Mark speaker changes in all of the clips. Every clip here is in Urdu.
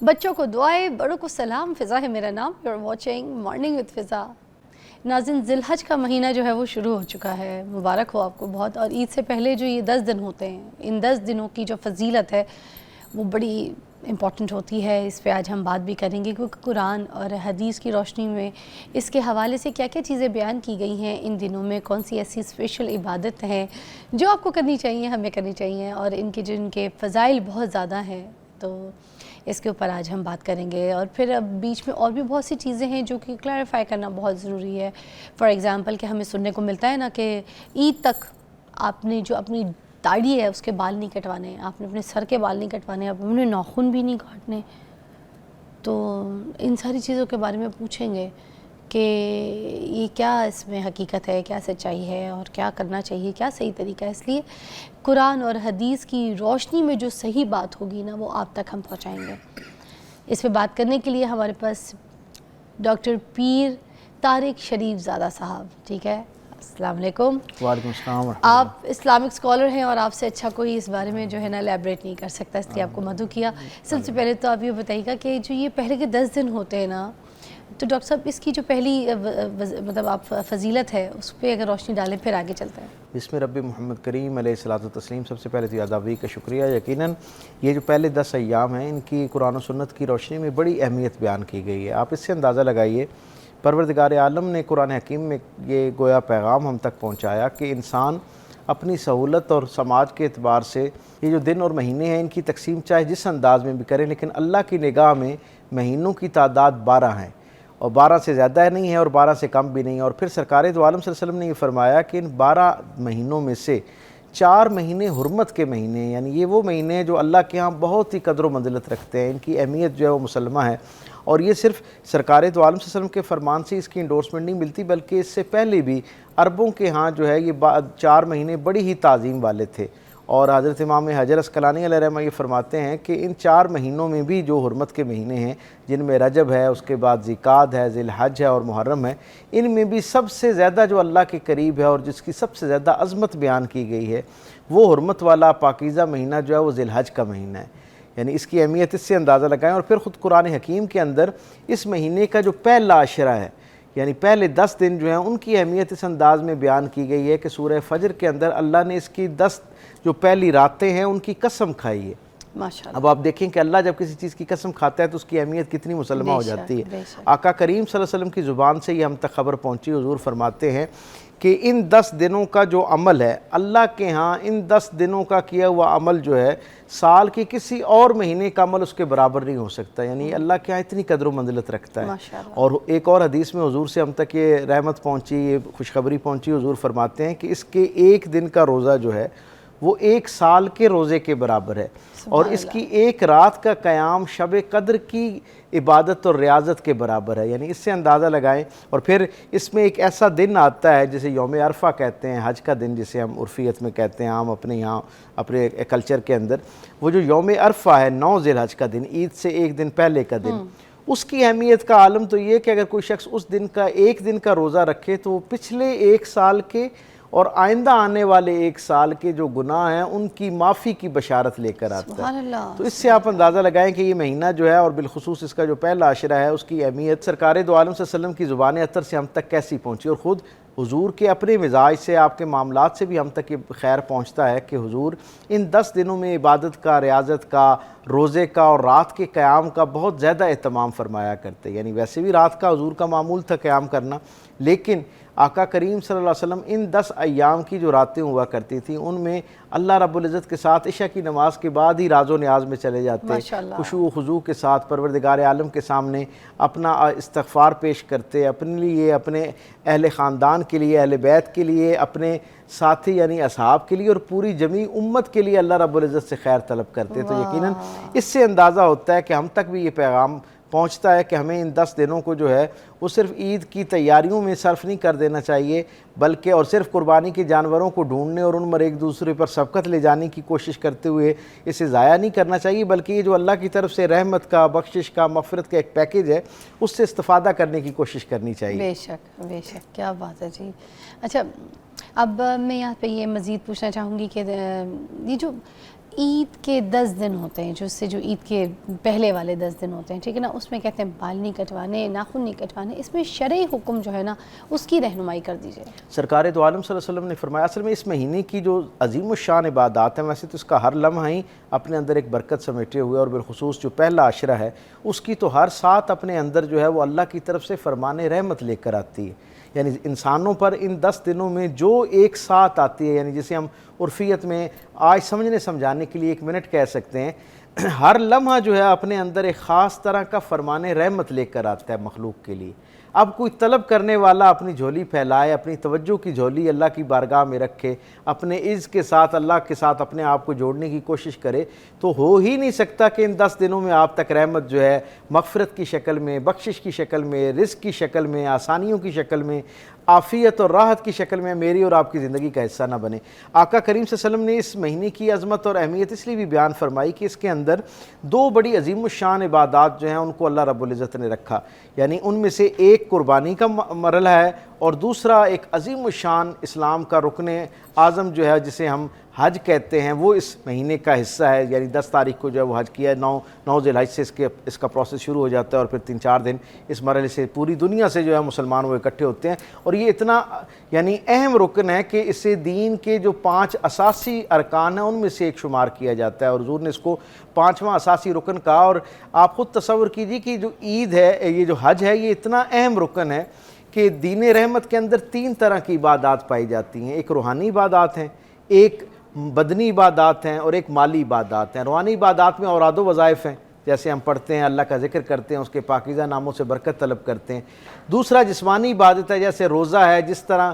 Speaker 1: بچوں کو دعائیں، بڑوں کو سلام. فضا ہے میرا نام. You are watching morning with Faza. ناظرین، ذی الحج کا مہینہ جو ہے وہ شروع ہو چکا ہے. مبارک ہو آپ کو بہت. اور عید سے پہلے جو یہ 10 دن ہوتے ہیں، ان 10 دنوں کی جو فضیلت ہے وہ بڑی امپورٹنٹ ہوتی ہے. اس پہ آج ہم بات بھی کریں گے کیونکہ قرآن اور حدیث کی روشنی میں اس کے حوالے سے کیا کیا چیزیں بیان کی گئی ہیں ان دنوں میں، کون سی ایسی اسپیشل عبادت ہیں جو آپ کو کرنی چاہیے، ہمیں کرنی چاہیے، اور ان کے فضائل بہت زیادہ ہیں. تو اس کے اوپر آج ہم بات کریں گے. اور پھر اب بیچ میں اور بھی بہت سی چیزیں ہیں جو کہ کلیریفائی کرنا بہت ضروری ہے. فار ایگزامپل کہ ہمیں سننے کو ملتا ہے نا کہ عید تک آپ نے جو اپنی داڑھی ہے اس کے بال نہیں کٹوانے، آپ نے اپنے سر کے بال نہیں کٹوانے، آپ اپنے ناخن بھی نہیں کاٹنے. تو ان ساری چیزوں کے بارے میں پوچھیں گے کہ یہ کیا اس میں حقیقت ہے، کیا سچائی ہے، اور کیا کرنا چاہیے، کیا صحیح طریقہ ہے. اس لیے قرآن اور حدیث کی روشنی میں جو صحیح بات ہوگی نا وہ آپ تک ہم پہنچائیں گے. اس پہ بات کرنے کے لیے ہمارے پاس ڈاکٹر پیر طارق شریف زادہ صاحب. ٹھیک ہے، السلام علیکم.
Speaker 2: وعلیکم السلام.
Speaker 1: آپ اسلامک اسکالر ہیں اور آپ سے اچھا کوئی اس بارے میں جو ہے نا الیبریٹ نہیں کر سکتا، اس لیے آپ کو مدعو کیا. سب سے پہلے تو آپ یہ بتائیے گا کہ جو یہ پہلے کے 10 دن ہوتے ہیں نا، تو ڈاکٹر صاحب اس کی جو پہلی مطلب آپ فضیلت ہے اس پہ اگر روشنی ڈالیں پھر آگے چلتا ہے.
Speaker 2: بسم رب محمد کریم علیہ الصلوۃ والتسلیم. سب سے پہلے تو آدابی کا شکریہ. یقیناً یہ جو پہلے 10 ایام ہیں ان کی قرآن و سنت کی روشنی میں بڑی اہمیت بیان کی گئی ہے. آپ اس سے اندازہ لگائیے پروردگار عالم نے قرآن حکیم میں یہ گویا پیغام ہم تک پہنچایا کہ انسان اپنی سہولت اور سماج کے اعتبار سے یہ جو دن اور مہینے ہیں ان کی تقسیم چاہے جس انداز میں بھی کریں، لیکن اللہ کی نگاہ میں مہینوں کی تعداد 12 ہیں، اور 12 سے زیادہ نہیں ہے اور 12 سے کم بھی نہیں. اور پھر سرکار دو عالم صلی اللہ علیہ وسلم نے یہ فرمایا کہ ان 12 مہینوں میں سے 4 مہینے حرمت کے مہینے ہیں، یعنی یہ وہ مہینے ہیں جو اللہ کے ہاں بہت ہی قدر و منزلت رکھتے ہیں، ان کی اہمیت جو ہے وہ مسلمہ ہے. اور یہ صرف سرکار دو عالم صلی اللہ علیہ وسلم کے فرمان سے اس کی انڈورسمنٹ نہیں ملتی، بلکہ اس سے پہلے بھی عربوں کے ہاں جو ہے یہ 4 مہینے بڑی ہی تعظیم والے تھے. اور حضرت امام حجر عسقلانی علیہ رحمہ یہ فرماتے ہیں کہ ان 4 مہینوں میں بھی جو حرمت کے مہینے ہیں جن میں رجب ہے، اس کے بعد ذیقعد ہے، ذی الحج ہے اور محرم ہے، ان میں بھی سب سے زیادہ جو اللہ کے قریب ہے اور جس کی سب سے زیادہ عظمت بیان کی گئی ہے وہ حرمت والا پاکیزہ مہینہ جو ہے وہ ذی الحج کا مہینہ ہے. یعنی اس کی اہمیت اس سے اندازہ لگائیں. اور پھر خود قرآن حکیم کے اندر اس مہینے کا جو پہلا عشرہ ہے، یعنی پہلے 10 دن جو ہیں ان کی اہمیت اس انداز میں بیان کی گئی ہے کہ سورہ فجر کے اندر اللہ نے اس کی 10 جو پہلی راتیں ہیں ان کی قسم کھائی ہے.
Speaker 1: ماشاءاللہ.
Speaker 2: اب آپ دیکھیں کہ اللہ جب کسی چیز کی قسم کھاتا ہے تو اس کی اہمیت کتنی مسلمہ ہو جاتی ہے. آقا کریم صلی اللہ علیہ وسلم کی زبان سے یہ ہم تک خبر پہنچی. حضور فرماتے ہیں کہ ان 10 دنوں کا جو عمل ہے اللہ کے ہاں، ان 10 دنوں کا کیا ہوا عمل جو ہے سال کی کسی اور مہینے کا عمل اس کے برابر نہیں ہو سکتا. یعنی اللہ کے ہاں اتنی قدر و منزلت رکھتا ہے. اور ایک اور حدیث میں حضور سے ہم تک یہ رحمت پہنچی، یہ خوشخبری پہنچی. حضور فرماتے ہیں کہ اس کے ایک دن کا روزہ جو ہے وہ 1 سال کے روزے کے برابر ہے، اور اس کی ایک رات کا قیام شب قدر کی عبادت اور ریاضت کے برابر ہے. یعنی اس سے اندازہ لگائیں. اور پھر اس میں ایک ایسا دن آتا ہے جسے یوم عرفہ کہتے ہیں، حج کا دن جسے ہم عرفیت میں کہتے ہیں عام اپنے یہاں اپنے کلچر کے اندر. وہ جو یوم عرفہ ہے 9 ذی الحج کا دن، عید سے ایک دن پہلے کا دن، اس کی اہمیت کا عالم تو یہ کہ اگر کوئی شخص اس دن کا ایک دن کا روزہ رکھے تو وہ پچھلے 1 سال کے اور آئندہ آنے والے 1 سال کے جو گناہ ہیں ان کی معافی کی بشارت لے کر آتا ہے. تو اس سے آپ اندازہ لگائیں کہ یہ مہینہ جو ہے اور بالخصوص اس کا جو پہلا عشرہ ہے اس کی اہمیت سرکار دو عالم صلی اللہ علیہ وسلم کی زبان اطہر سے ہم تک کیسی پہنچی. اور خود حضور کے اپنے مزاج سے، آپ کے معاملات سے بھی ہم تک یہ خیر پہنچتا ہے کہ حضور ان 10 دنوں میں عبادت کا، ریاضت کا، روزے کا اور رات کے قیام کا بہت زیادہ اہتمام فرمایا کرتے. یعنی ویسے بھی رات کا حضور کا معمول تھا قیام کرنا، لیکن آقا کریم صلی اللہ علیہ وسلم ان 10 ایام کی جو راتیں ہوا کرتی تھیں ان میں اللہ رب العزت کے ساتھ عشاء کی نماز کے بعد ہی راز و نیاز میں چلے جاتے، خشوع و خضوع کے ساتھ پروردگار عالم کے سامنے اپنا استغفار پیش کرتے، اپنے لیے، اپنے اہل خاندان کے لیے، اہل بیت کے لیے، اپنے ساتھی یعنی اصحاب کے لیے اور پوری جمیع امت کے لیے اللہ رب العزت سے خیر طلب کرتے. تو یقیناً اس سے اندازہ ہوتا ہے کہ ہم تک بھی یہ پیغام پہنچتا ہے کہ ہمیں ان 10 دنوں کو جو ہے وہ صرف عید کی تیاریوں میں صرف نہیں کر دینا چاہیے، بلکہ اور صرف قربانی کے جانوروں کو ڈھونڈنے اور ان پر ایک دوسرے پر سبقت لے جانے کی کوشش کرتے ہوئے اسے ضائع نہیں کرنا چاہیے، بلکہ یہ جو اللہ کی طرف سے رحمت کا، بخشش کا، مغفرت کا ایک پیکیج ہے اس سے استفادہ کرنے کی کوشش کرنی چاہیے.
Speaker 1: بے شک بے شک، کیا بات ہے جی. اچھا، اب میں یہاں پہ یہ مزید پوچھنا چاہوں گی کہ یہ جو عید کے 10 دن ہوتے ہیں جو عید کے پہلے والے 10 دن ہوتے ہیں، ٹھیک ہے نا، اس میں کہتے ہیں بال نہیں کٹوانے، ناخن نہیں کٹوانے، اس میں شرعی حکم جو ہے نا اس کی رہنمائی کر دیجیے۔
Speaker 2: سرکار دو عالم صلی اللہ علیہ وسلم نے فرمایا اصل میں اس مہینے کی جو عظیم الشان عبادات ہیں، ویسے تو اس کا ہر لمحہ ہی اپنے اندر ایک برکت سمیٹے ہوئے، اور بالخصوص جو پہلا عشرہ ہے اس کی تو ہر ساتھ اپنے اندر جو ہے وہ اللہ کی طرف سے فرمان رحمت لے کر آتی ہے۔ یعنی انسانوں پر ان 10 دنوں میں جو ایک ساتھ آتی ہے، یعنی جسے ہم عرفیت میں آج سمجھنے سمجھانے کے لیے 1 منٹ کہہ سکتے ہیں، ہر لمحہ جو ہے اپنے اندر ایک خاص طرح کا فرمان رحمت لے کر آتا ہے مخلوق کے لیے۔ اب کوئی طلب کرنے والا اپنی جھولی پھیلائے، اپنی توجہ کی جھولی اللہ کی بارگاہ میں رکھے، اپنے عز کے ساتھ اللہ کے ساتھ اپنے آپ کو جوڑنے کی کوشش کرے، تو ہو ہی نہیں سکتا کہ ان 10 دنوں میں آپ تک رحمت جو ہے مغفرت کی شکل میں، بخشش کی شکل میں، رزق کی شکل میں، آسانیوں کی شکل میں، عافیت اور راحت کی شکل میں میری اور آپ کی زندگی کا حصہ نہ بنے۔ آقا کریم صلی اللہ علیہ وسلم نے اس مہینے کی عظمت اور اہمیت اس لیے بھی بیان فرمائی کہ اس کے اندر 2 بڑی عظیم الشان عبادات جو ہیں ان کو اللہ رب العزت نے رکھا، یعنی ان میں سے ایک قربانی کا مرحلہ ہے، اور دوسرا ایک عظیم الشان اسلام کا رکن اعظم جو ہے جسے ہم حج کہتے ہیں، وہ اس مہینے کا حصہ ہے۔ یعنی 10 تاریخ کو جو ہے وہ حج کیا ہے، 9 ذی الحج سے اس کا پروسیس شروع ہو جاتا ہے، اور پھر 3-4 دن اس مرحلے سے پوری دنیا سے جو ہے مسلمان وہ اکٹھے ہوتے ہیں، اور یہ اتنا یعنی اہم رکن ہے کہ اسے دین کے جو 5 اساسی ارکان ہیں ان میں سے ایک شمار کیا جاتا ہے، اور حضور نے اس کو 5واں اساسی رکن کہا۔ اور آپ خود تصور کیجئے کہ جو عید ہے، یہ جو حج ہے، یہ اتنا اہم رکن ہے کہ دین رحمت کے اندر 3 طرح کی عبادات پائی جاتی ہیں۔ ایک روحانی عبادات ہیں، ایک بدنی عبادات ہیں، اور ایک مالی عبادات ہیں۔ روحانی عبادات میں اوراد و وظائف ہیں، جیسے ہم پڑھتے ہیں، اللہ کا ذکر کرتے ہیں، اس کے پاکیزہ ناموں سے برکت طلب کرتے ہیں۔ دوسرا جسمانی عبادت ہے، جیسے روزہ ہے، جس طرح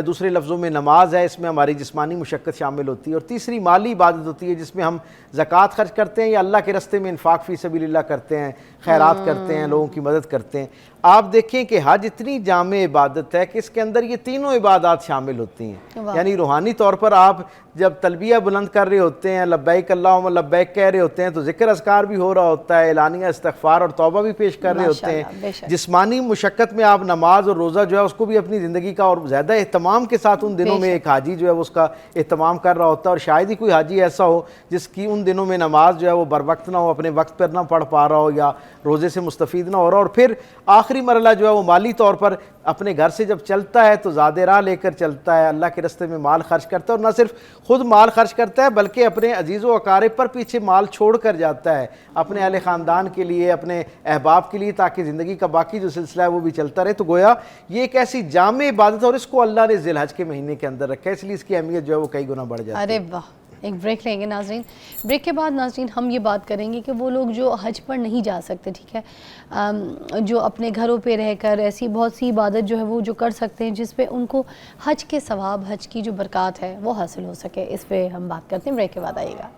Speaker 2: دوسرے لفظوں میں نماز ہے، اس میں ہماری جسمانی مشقت شامل ہوتی ہے۔ اور تیسری مالی عبادت ہوتی ہے، جس میں ہم زکوٰۃ خرچ کرتے ہیں یا اللہ کے راستے میں انفاق فی سبیل اللہ کرتے ہیں، خیرات کرتے ہیں، لوگوں کی مدد کرتے ہیں۔ آپ دیکھیں کہ حج اتنی جامع عبادت ہے کہ اس کے اندر یہ تینوں عبادات شامل ہوتی ہیں۔ یعنی روحانی طور پر آپ جب تلبیہ بلند کر رہے ہوتے ہیں، لبیک اللہم لبیک کہہ رہے ہوتے ہیں، تو ذکر اذکار بھی ہو رہا ہوتا ہے، اعلانیہ استغفار اور توبہ بھی پیش کر رہے ہوتے ہیں۔ جسمانی مشقت میں آپ نماز اور روزہ جو ہے اس کو بھی اپنی زندگی کا اور زیادہ اہتمام کے ساتھ ان دنوں میں ایک حاجی جو ہے اس کا اہتمام کر رہا ہوتا ہے، اور شاید ہی کوئی حاجی ایسا ہو جس کی ان دنوں میں نماز جو ہے وہ بر وقت نہ ہو، اپنے وقت پر نہ پڑھ پا رہا ہو، یا روزے سے مستفید نہ ہو رہا۔ اور پھر آخری مرحلہ جو ہے وہ مالی طور پر اپنے گھر سے جب چلتا ہے تو زیادہ راہ لے کر چلتا ہے، اللہ کے راستے میں مال خرچ کرتا ہے، اور نہ صرف خود مال خرچ کرتا ہے بلکہ اپنے عزیز و اقارب پر پیچھے مال چھوڑ کر جاتا ہے، اپنے اہل خاندان کے لیے، اپنے احباب کے لیے، تاکہ زندگی کا باقی جو سلسلہ ہے وہ بھی چلتا رہے۔ تو گویا یہ ایک ایسی جامع عبادت ہے، اور اس کو اللہ نے ذی الحج کے مہینے کے اندر رکھا ہے، اس لیے اس کی اہمیت جو ہے وہ کئی گنا بڑھ جاتی ہے۔
Speaker 1: ارے واہ، ایک بریک لیں گے ناظرین۔ بریک کے بعد ناظرین ہم یہ بات کریں گے کہ وہ لوگ جو حج پر نہیں جا سکتے، ٹھیک ہے، جو اپنے گھروں پہ رہ کر ایسی بہت سی عبادت جو ہے وہ جو کر سکتے ہیں جس پہ ان کو حج کے ثواب، حج کی جو برکات ہے وہ حاصل ہو سکے، اس پہ ہم بات کرتے ہیں۔ بریک کے بعد آئیے گا۔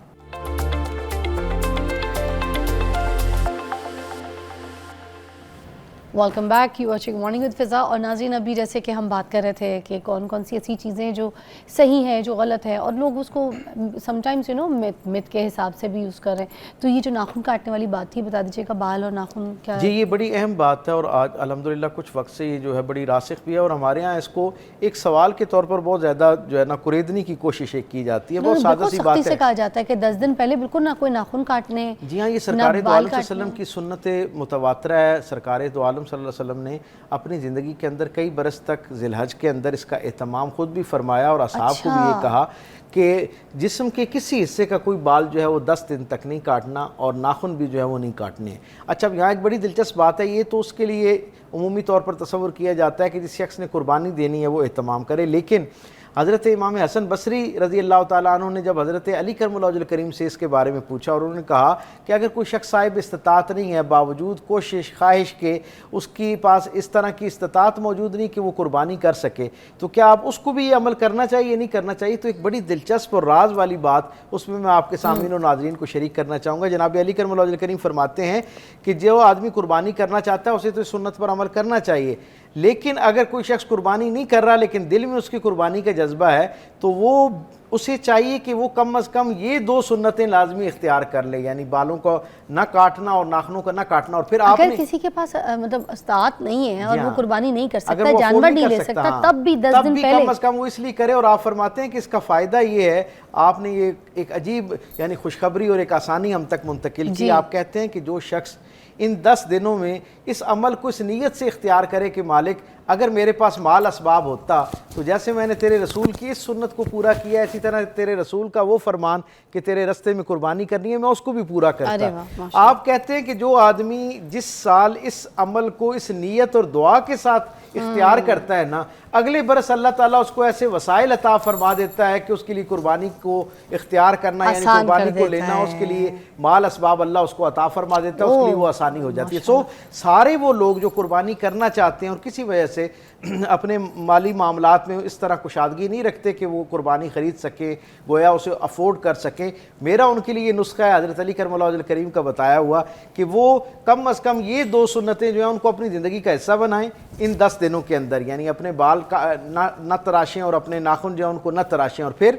Speaker 1: Welcome back, you watching morning with Faza. اور ناظرین ابھی جیسے کہ ہم بات کر رہے تھے کہ کون کون سی ایسی چیزیں جو صحیح ہیں، جو غلط ہے، اور لوگ اس کو سم ٹائمز مت کے حساب سے بھی یوز کر رہے ہیں۔ تو یہ جو ناخن کاٹنے والی بات تھی، بتا دیجیے گا بال اور ناخن کیا؟
Speaker 2: جی یہ بڑی اہم بات ہے، اور آج الحمدللہ کچھ وقت سے یہ جو ہے بڑی راسخ بھی ہے، اور ہمارے ہاں اس کو ایک سوال کے طور پر بہت زیادہ جو ہے نا کریدنے کی کوشش کی جاتی ہے۔ بہت سادہ سی بات ہے،
Speaker 1: سے کہا جاتا ہے کہ 10 دن پہلے بالکل نہ کوئی ناخن کاٹنے۔
Speaker 2: جی ہاں، یہ سرکار دو عالم صلی اللہ علیہ وسلم کی سنت متواترہ ہے۔ سرکار دو عالم صلی اللہ علیہ وسلم نے اپنی زندگی کے اندر کئی برس تک ذی الحج کے اندر اس کا اہتمام خود بھی فرمایا، اور اصحاب کو بھی یہ کہا کہ جسم کے کسی حصے کا کوئی بال جو ہے وہ 10 دن تک نہیں کاٹنا، اور ناخن بھی جو ہے وہ نہیں کاٹنے ہیں۔ اچھا، یہاں ایک بڑی دلچسپ بات ہے، یہ تو اس کے لیے عمومی طور پر تصور کیا جاتا ہے کہ جس شخص نے قربانی دینی ہے وہ اہتمام کرے، لیکن حضرت امام حسن بصری رضی اللہ تعالیٰ عنہ نے جب حضرت علی کرم اللہ وجہ الکریم سے اس کے بارے میں پوچھا، اور انہوں نے کہا کہ اگر کوئی شخص صاحب استطاعت نہیں ہے، باوجود کوشش خواہش کے اس کے پاس اس طرح کی استطاعت موجود نہیں کہ وہ قربانی کر سکے، تو کیا آپ اس کو بھی یہ عمل کرنا چاہیے نہیں کرنا چاہیے؟ تو ایک بڑی دلچسپ اور راز والی بات اس میں آپ کے سامعین و ناظرین کو شریک کرنا چاہوں گا۔ جناب علی کرم اللہ وجہ الکریم فرماتے ہیں کہ جو آدمی قربانی کرنا چاہتا ہے اسے تو اس سنت پر عمل کرنا چاہیے، لیکن اگر کوئی شخص قربانی نہیں کر رہا لیکن دل میں اس کی قربانی کا جذبہ ہے، تو وہ اسے چاہیے کہ وہ کم از کم یہ 2 سنتیں لازمی اختیار کر لے، یعنی بالوں کو نہ کاٹنا اور ناخنوں کو نہ کاٹنا. اور پھر آپ
Speaker 1: اگر کسی کے پاس مطلب استطاعت نہیں ہے اور وہ قربانی نہیں کر سکتا،
Speaker 2: وہ
Speaker 1: جانور نہیں لے سکتا، تب بھی 10 دن پہلے
Speaker 2: کم از کم وہ اس لیے کرے. اور آپ فرماتے ہیں کہ اس کا فائدہ یہ ہے، آپ نے یہ ایک عجیب یعنی خوشخبری اور ایک آسانی ہم تک منتقل کی. آپ کہتے ہیں کہ جو شخص ان 10 دنوں میں اس عمل کو اس نیت سے اختیار کرے کہ مالک اگر میرے پاس مال اسباب ہوتا تو جیسے میں نے تیرے رسول کی اس سنت کو پورا کیا، اسی طرح تیرے رسول کا وہ فرمان کہ تیرے رستے میں قربانی کرنی ہے میں اس کو بھی پورا کرتا. آپ کہتے ہیں کہ جو آدمی جس سال اس عمل کو اس نیت اور دعا کے ساتھ اختیار کرتا ہے نا، اگلے برس اللہ تعالیٰ اس کو ایسے وسائل عطا فرما دیتا ہے کہ اس کے لیے قربانی کو اختیار کرنا یعنی قربانی کو لینا، اس کے لیے مال اسباب اللہ اس کو عطا فرما دیتا ہے، اس کے لیے وہ آسانی ہو جاتی ہے. سو سارے وہ لوگ جو قربانی کرنا چاہتے ہیں اور کسی وجہ سے اپنے مالی معاملات میں اس طرح کشادگی نہیں رکھتے کہ وہ قربانی خرید سکیں، گویا اسے افورڈ کر سکیں، میرا ان کے لیے یہ نسخہ ہے حضرت علی کرم اللہ وجہ الکریم کا بتایا ہوا کہ وہ کم از کم یہ 2 سنتیں جو ہیں ان کو اپنی زندگی کا حصہ بنائیں ان 10 دنوں کے اندر. یعنی اپنے بال کا نہ تراشیں اور اپنے ناخن جو ہیں ان کو نہ تراشیں، اور پھر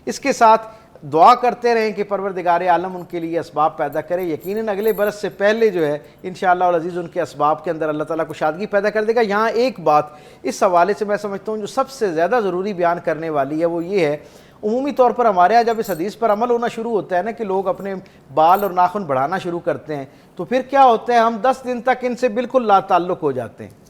Speaker 2: اس کے ساتھ دعا کرتے رہیں کہ پروردگار عالم ان کے لیے اسباب پیدا کرے. یقیناً اگلے برس سے پہلے جو ہے انشاءاللہ العزیز ان کے اسباب کے اندر اللہ تعالیٰ کو شادگی پیدا کر دے گا. یہاں ایک بات اس حوالے سے میں سمجھتا ہوں جو سب سے زیادہ ضروری بیان کرنے والی ہے وہ یہ ہے، عمومی طور پر ہمارے ہاں جب اس حدیث پر عمل ہونا شروع ہوتا ہے نا کہ لوگ اپنے بال اور ناخن بڑھانا شروع کرتے ہیں تو پھر کیا ہوتا ہے، ہم 10 دن تک ان سے بالکل لا تعلق ہو جاتے ہیں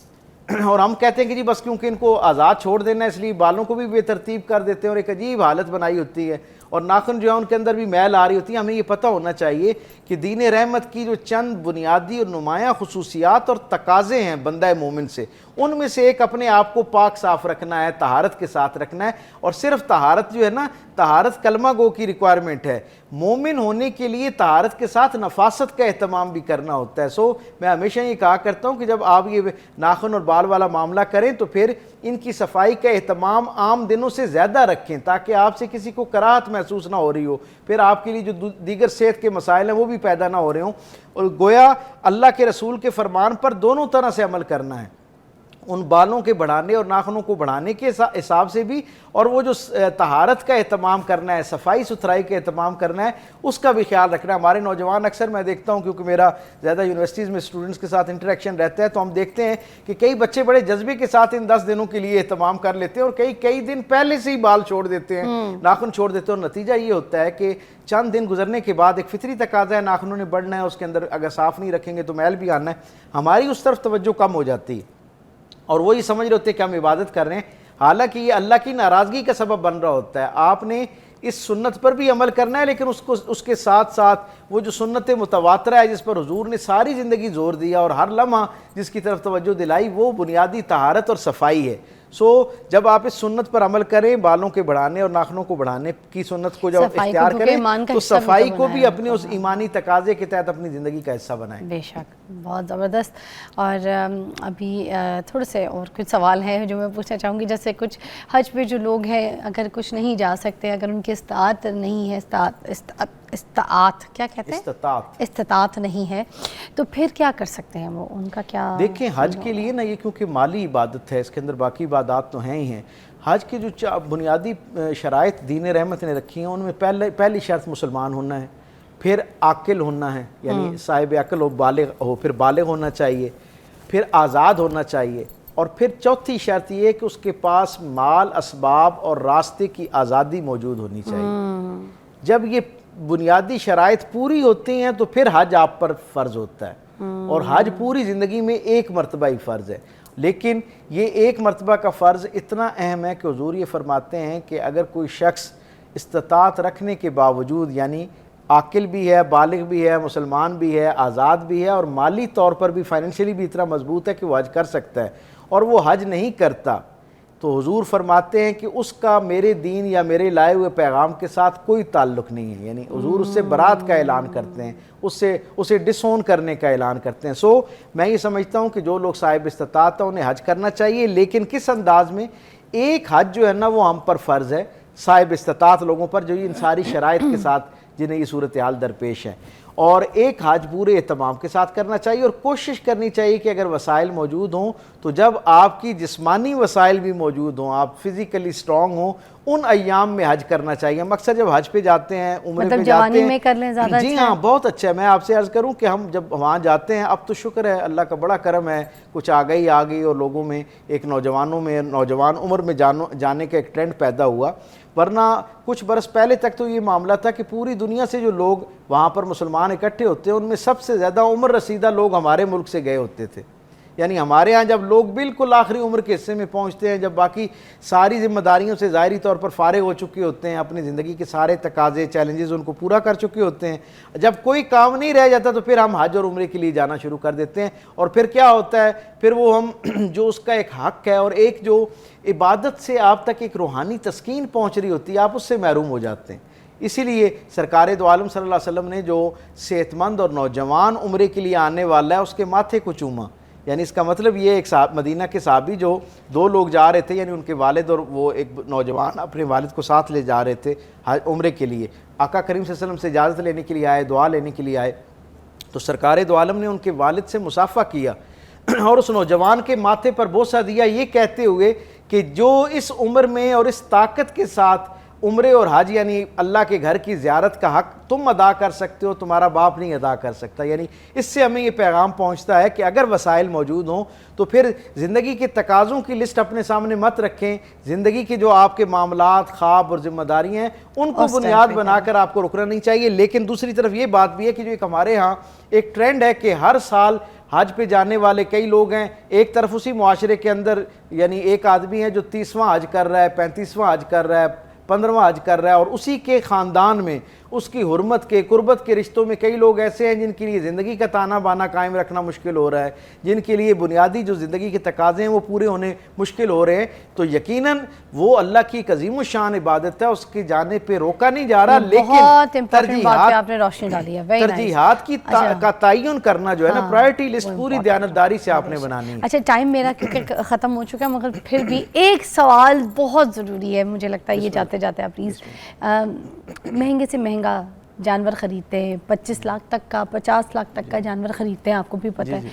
Speaker 2: اور ہم کہتے ہیں کہ جی بس کیونکہ ان کو آزاد چھوڑ دینا ہے اس لیے بالوں کو بھی بے ترتیب کر دیتے ہیں اور ایک عجیب حالت بنائی ہوتی ہے اور ناخن جو ہے ان کے اندر بھی میل آ رہی ہوتی ہے. ہمیں یہ پتہ ہونا چاہیے کہ دین رحمت کی جو چند بنیادی اور نمایاں خصوصیات اور تقاضے ہیں بندہ مومن سے، ان میں سے ایک اپنے آپ کو پاک صاف رکھنا ہے، طہارت کے ساتھ رکھنا ہے. اور صرف طہارت جو ہے نا، طہارت کلمہ گو کی ریکوائرمنٹ ہے، مومن ہونے کے لیے طہارت کے ساتھ نفاست کا اہتمام بھی کرنا ہوتا ہے. سو میں ہمیشہ یہ کہا کرتا ہوں کہ جب آپ یہ ناخن اور بال والا معاملہ کریں تو پھر ان کی صفائی کا اہتمام عام دنوں سے زیادہ رکھیں تاکہ آپ سے کسی کو کراہت محسوس نہ ہو رہی ہو، پھر آپ کے لیے جو دیگر صحت کے مسائل ہیں وہ بھی پیدا نہ ہو رہے ہوں. اور گویا اللہ کے رسول کے فرمان پر دونوں طرح سے عمل کرنا ہے، ان بالوں کے بڑھانے اور ناخنوں کو بڑھانے کے حساب سے بھی، اور وہ جو طہارت کا اہتمام کرنا ہے، صفائی ستھرائی کا اہتمام کرنا ہے، اس کا بھی خیال رکھنا ہے. ہمارے نوجوان اکثر میں دیکھتا ہوں کیونکہ میرا زیادہ یونیورسٹیز میں اسٹوڈنٹس کے ساتھ انٹریکشن رہتا ہے تو ہم دیکھتے ہیں کہ کئی بچے بڑے جذبے کے ساتھ ان 10 دنوں کے لیے اہتمام کر لیتے ہیں اور کئی دن پہلے سے ہی بال چھوڑ دیتے ہیں، ناخن چھوڑ دیتے ہیں، اور نتیجہ یہ ہوتا ہے کہ چند دن گزرنے کے بعد ایک فطری تقاضا ہے ناخنوں نے بڑھنا ہے، اس کے اندر اگر صاف نہیں رکھیں گے تو میل بھی آنا ہے، ہماری اس طرف توجہ کم ہو جاتی ہے اور وہی سمجھ رہے ہوتے ہیں کہ ہم عبادت کر رہے ہیں، حالانکہ یہ اللہ کی ناراضگی کا سبب بن رہا ہوتا ہے. آپ نے اس سنت پر بھی عمل کرنا ہے لیکن اس کے ساتھ ساتھ وہ جو سنت متواترہ ہے جس پر حضور نے ساری زندگی زور دیا اور ہر لمحہ جس کی طرف توجہ دلائی، وہ بنیادی طہارت اور صفائی ہے. سو جب آپ اس سنت پر عمل کریں، بالوں کے بڑھانے اور ناخنوں کو بڑھانے کی سنت کو جب اختیار کریں تو صفائی کو بھی اپنے اس ایمانی تقاضے کے تحت اپنی زندگی کا حصہ بنائیں.
Speaker 1: بے شک، بہت زبردست. اور ابھی تھوڑے سے اور کچھ سوال ہیں جو میں پوچھنا چاہوں گی. جیسے کچھ حج پہ جو لوگ ہیں اگر کچھ نہیں جا سکتے، اگر ان کی استطاعت نہیں ہے، استطاعت نہیں ہے تو پھر کیا کر سکتے ہیں وہ، ان کا کیا؟
Speaker 2: دیکھیں حج کے لیے نا یہ کیونکہ مالی عبادت ہے، اس کے اندر باقی عبادات تو ہیں ہی ہیں. حج کی جو بنیادی شرائط دین رحمت نے رکھی ہیں ان میں پہلی شرط مسلمان ہونا ہے، پھر عاقل ہونا ہے یعنی صاحب عقل ہو، بالغ ہو، پھر بالغ ہونا چاہیے، پھر آزاد ہونا چاہیے، اور پھر چوتھی شرط یہ ہے کہ اس کے پاس مال، اسباب اور راستے کی آزادی موجود ہونی چاہیے. جب یہ بنیادی شرائط پوری ہوتی ہیں تو پھر حج آپ پر فرض ہوتا ہے، اور حج پوری زندگی میں ایک مرتبہ ہی فرض ہے. لیکن یہ ایک مرتبہ کا فرض اتنا اہم ہے کہ حضور یہ فرماتے ہیں کہ اگر کوئی شخص استطاعت رکھنے کے باوجود یعنی عاقل بھی ہے، بالغ بھی ہے، مسلمان بھی ہے، آزاد بھی ہے اور مالی طور پر بھی فائنینشلی بھی اتنا مضبوط ہے کہ وہ حج کر سکتا ہے اور وہ حج نہیں کرتا، تو حضور فرماتے ہیں کہ اس کا میرے دین یا میرے لائے ہوئے پیغام کے ساتھ کوئی تعلق نہیں ہے. یعنی حضور اس سے برات کا اعلان کرتے ہیں، اسے ڈس اون کرنے کا اعلان کرتے ہیں. سو میں یہ سمجھتا ہوں کہ جو لوگ صاحب استطاعت ہیں انہیں حج کرنا چاہیے، لیکن کس انداز میں؟ ایک حج جو ہے نا وہ ہم پر فرض ہے، صاحب استطاعت لوگوں پر جو ان ساری شرائط کے ساتھ جنہیں یہ صورتحال درپیش ہے. اور ایک حج پورے اہتمام کے ساتھ کرنا چاہیے، اور کوشش کرنی چاہیے کہ اگر وسائل موجود ہوں تو جب آپ کی جسمانی وسائل بھی موجود ہوں، آپ فزیکلی سٹرونگ ہوں، ان ایام میں حج کرنا چاہیے۔ ہم اکثر جب حج پہ جاتے ہیں، عمرے پہ جاتے ہیں،
Speaker 1: میں کر لیں زیادہ
Speaker 2: جی ہاں بہت اچھا ہے۔ میں آپ سے عرض کروں کہ ہم جب وہاں جاتے ہیں، اب تو شکر ہے اللہ کا بڑا کرم ہے، کچھ آ گئی اور لوگوں میں ایک نوجوان عمر میں جانے کا ایک ٹرینڈ پیدا ہوا، ورنہ کچھ برس پہلے تک تو یہ معاملہ تھا کہ پوری دنیا سے جو لوگ وہاں پر مسلمان اکٹھے ہوتے ہیں ان میں سب سے زیادہ عمر رسیدہ لوگ ہمارے ملک سے گئے ہوتے تھے۔ یعنی ہمارے ہاں جب لوگ بالکل آخری عمر کے حصے میں پہنچتے ہیں، جب باقی ساری ذمہ داریوں سے ظاہری طور پر فارغ ہو چکے ہوتے ہیں، اپنی زندگی کے سارے تقاضے چیلنجز ان کو پورا کر چکے ہوتے ہیں، جب کوئی کام نہیں رہ جاتا تو پھر ہم حج اور عمرے کے لیے جانا شروع کر دیتے ہیں، اور پھر کیا ہوتا ہے، پھر وہ ہم جو اس کا ایک حق ہے اور ایک جو عبادت سے آپ تک ایک روحانی تسکین پہنچ رہی ہوتی ہے، آپ اس سے محروم ہو جاتے ہیں۔ اسی لیے سرکار دو عالم صلی اللہ علیہ وسلم نے جو صحت مند اور نوجوان عمرے کے لیے آنے والا ہے اس کے ماتھے کو چوما، یعنی اس کا مطلب یہ ایک مدینہ کے صحابی جو دو لوگ جا رہے تھے، یعنی ان کے والد اور وہ ایک نوجوان اپنے والد کو ساتھ لے جا رہے تھے عمرے کے لیے، آقا کریم صلی اللہ علیہ وسلم سے اجازت لینے کے لیے آئے، دعا لینے کے لیے آئے، تو سرکار دو عالم نے ان کے والد سے مصافحہ کیا اور اس نوجوان کے ماتھے پر بوسہ دیا، یہ کہتے ہوئے کہ جو اس عمر میں اور اس طاقت کے ساتھ عمرے اور حج یعنی اللہ کے گھر کی زیارت کا حق تم ادا کر سکتے ہو، تمہارا باپ نہیں ادا کر سکتا۔ یعنی اس سے ہمیں یہ پیغام پہنچتا ہے کہ اگر وسائل موجود ہوں تو پھر زندگی کے تقاضوں کی لسٹ اپنے سامنے مت رکھیں، زندگی کے جو آپ کے معاملات، خواب اور ذمہ داریاں ہیں ان کو بنیاد بنا کر آپ کو رکنا نہیں چاہیے۔ لیکن دوسری طرف یہ بات بھی ہے کہ جو ایک ہمارے ہاں ایک ٹرینڈ ہے کہ ہر سال حج پہ جانے والے کئی لوگ ہیں، ایک طرف اسی معاشرے کے اندر یعنی ایک آدمی ہے جو 30واں حج کر رہا ہے، 35واں حج کر رہا ہے، 15واں حج کر رہا ہے، اور اسی کے خاندان میں اس کی حرمت کے قربت کے رشتوں میں کئی لوگ ایسے ہیں جن کے لیے زندگی کا تانا بانا قائم رکھنا مشکل ہو رہا ہے، جن کے لیے بنیادی جو زندگی کے تقاضے ہیں وہ پورے ہونے مشکل ہو رہے ہیں، تو یقیناً وہ اللہ کی ایک عظیم الشان عبادت ہے، اس کے جانے پہ روکا نہیں جا رہا، لیکن ترجیحات کی کا تعین کرنا جو ہے نا پرائرٹی لسٹ پوری دیانتداری سے آپ نے بنانی ہے۔
Speaker 1: اچھا ٹائم میرا کیونکہ ختم ہو چکا ہے، مگر پھر بھی ایک سوال بہت ضروری ہے، مجھے لگتا ہے یہ جاتے جاتے آپ پلیز، مہنگے سے مہنگا جانور خریدتے ہیں، 25 لاکھ تک کا 50 لاکھ تک کا جانور خریدتے ہیں، آپ کو بھی پتہ ہے،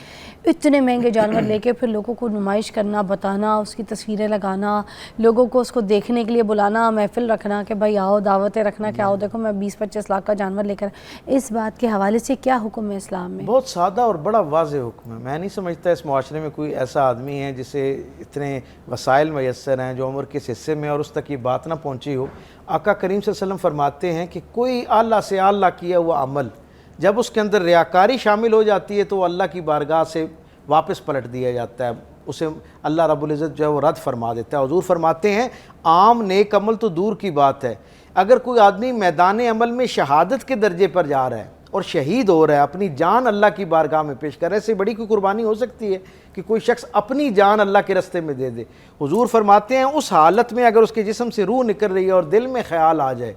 Speaker 1: اتنے مہنگے جانور لے کے پھر لوگوں کو نمائش کرنا، بتانا، اس کی تصویریں لگانا، لوگوں کو اس کو دیکھنے کے لیے بلانا، محفل رکھنا کہ بھائی آؤ، دعوتیں رکھنا کہ آؤ دیکھو میں 20-25 لاکھ کا جانور لے کر، اس بات کے حوالے سے کیا حکم ہے اسلام میں؟
Speaker 2: بہت سادہ اور بڑا واضح حکم ہے۔ میں نہیں سمجھتا اس معاشرے میں کوئی ایسا آدمی ہے جسے اتنے وسائل میسر ہیں، جو عمر کے اس حصے میں اور اس تک یہ بات نہ پہنچی ہو۔ آقا کریم صلی اللہ علیہ وسلم فرماتے ہیں کہ کوئی اعلیٰ سے اعلیٰ کیا ہوا عمل جب اس کے اندر ریاکاری شامل ہو جاتی ہے تو وہ اللہ کی بارگاہ سے واپس پلٹ دیا جاتا ہے، اسے اللہ رب العزت جو ہے وہ رد فرما دیتا ہے۔ حضور فرماتے ہیں عام نیک عمل تو دور کی بات ہے، اگر کوئی آدمی میدان عمل میں شہادت کے درجے پر جا رہا ہے اور شہید ہو رہا ہے، اپنی جان اللہ کی بارگاہ میں پیش کر رہا ہے، اس سے بڑی کوئی قربانی ہو سکتی ہے کہ کوئی شخص اپنی جان اللہ کے راستے میں دے دے؟ حضور فرماتے ہیں اس حالت میں اگر اس کے جسم سے روح نکل رہی ہے اور دل میں خیال آ جائے،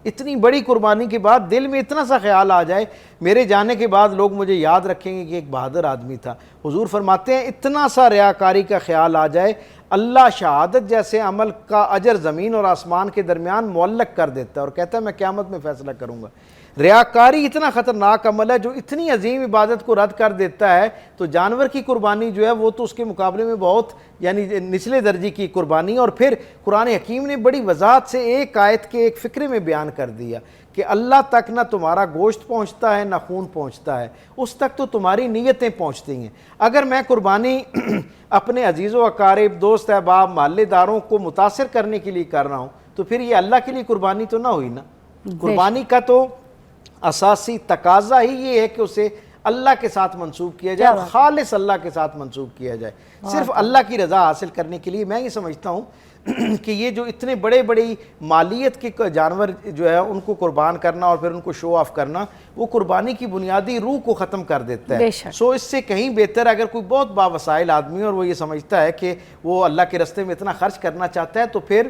Speaker 2: اتنی بڑی قربانی کے بعد دل میں اتنا سا خیال آ جائے میرے جانے کے بعد لوگ مجھے یاد رکھیں گے کہ ایک بہادر آدمی تھا، حضور فرماتے ہیں اتنا سا ریاکاری کا خیال آ جائے، اللہ شہادت جیسے عمل کا اجر زمین اور آسمان کے درمیان معلق کر دیتا ہے اور کہتا ہے میں قیامت میں فیصلہ کروں گا۔ ریاکاری اتنا خطرناک عمل ہے جو اتنی عظیم عبادت کو رد کر دیتا ہے، تو جانور کی قربانی جو ہے وہ تو اس کے مقابلے میں بہت یعنی نچلے درجے کی قربانی۔ اور پھر قرآن حکیم نے بڑی وضاحت سے ایک آیت کے ایک فقرے میں بیان کر دیا کہ اللہ تک نہ تمہارا گوشت پہنچتا ہے نہ خون پہنچتا ہے، اس تک تو تمہاری نیتیں پہنچتی ہیں۔ اگر میں قربانی اپنے عزیز و اقارب، دوست احباب، محلے داروں کو متاثر کرنے کے لیے کر رہا ہوں تو پھر یہ اللہ کے لیے قربانی تو نہ ہوئی نا۔ قربانی کا تو اساسی تقاضا ہی یہ ہے کہ اسے اللہ کے ساتھ منسوب کیا جائے اور خالص اللہ کے ساتھ منسوب کیا جائے، صرف اللہ کی رضا حاصل کرنے کے لیے۔ میں یہ سمجھتا ہوں کہ یہ جو اتنے بڑے بڑی مالیت کے جانور جو ہے ان کو قربان کرنا اور پھر ان کو شو آف کرنا، وہ قربانی کی بنیادی روح کو ختم کر دیتا ہے۔ سو اس سے کہیں بہتر اگر کوئی بہت باوسائل آدمی اور وہ یہ سمجھتا ہے کہ وہ اللہ کے راستے میں اتنا خرچ کرنا چاہتا ہے تو پھر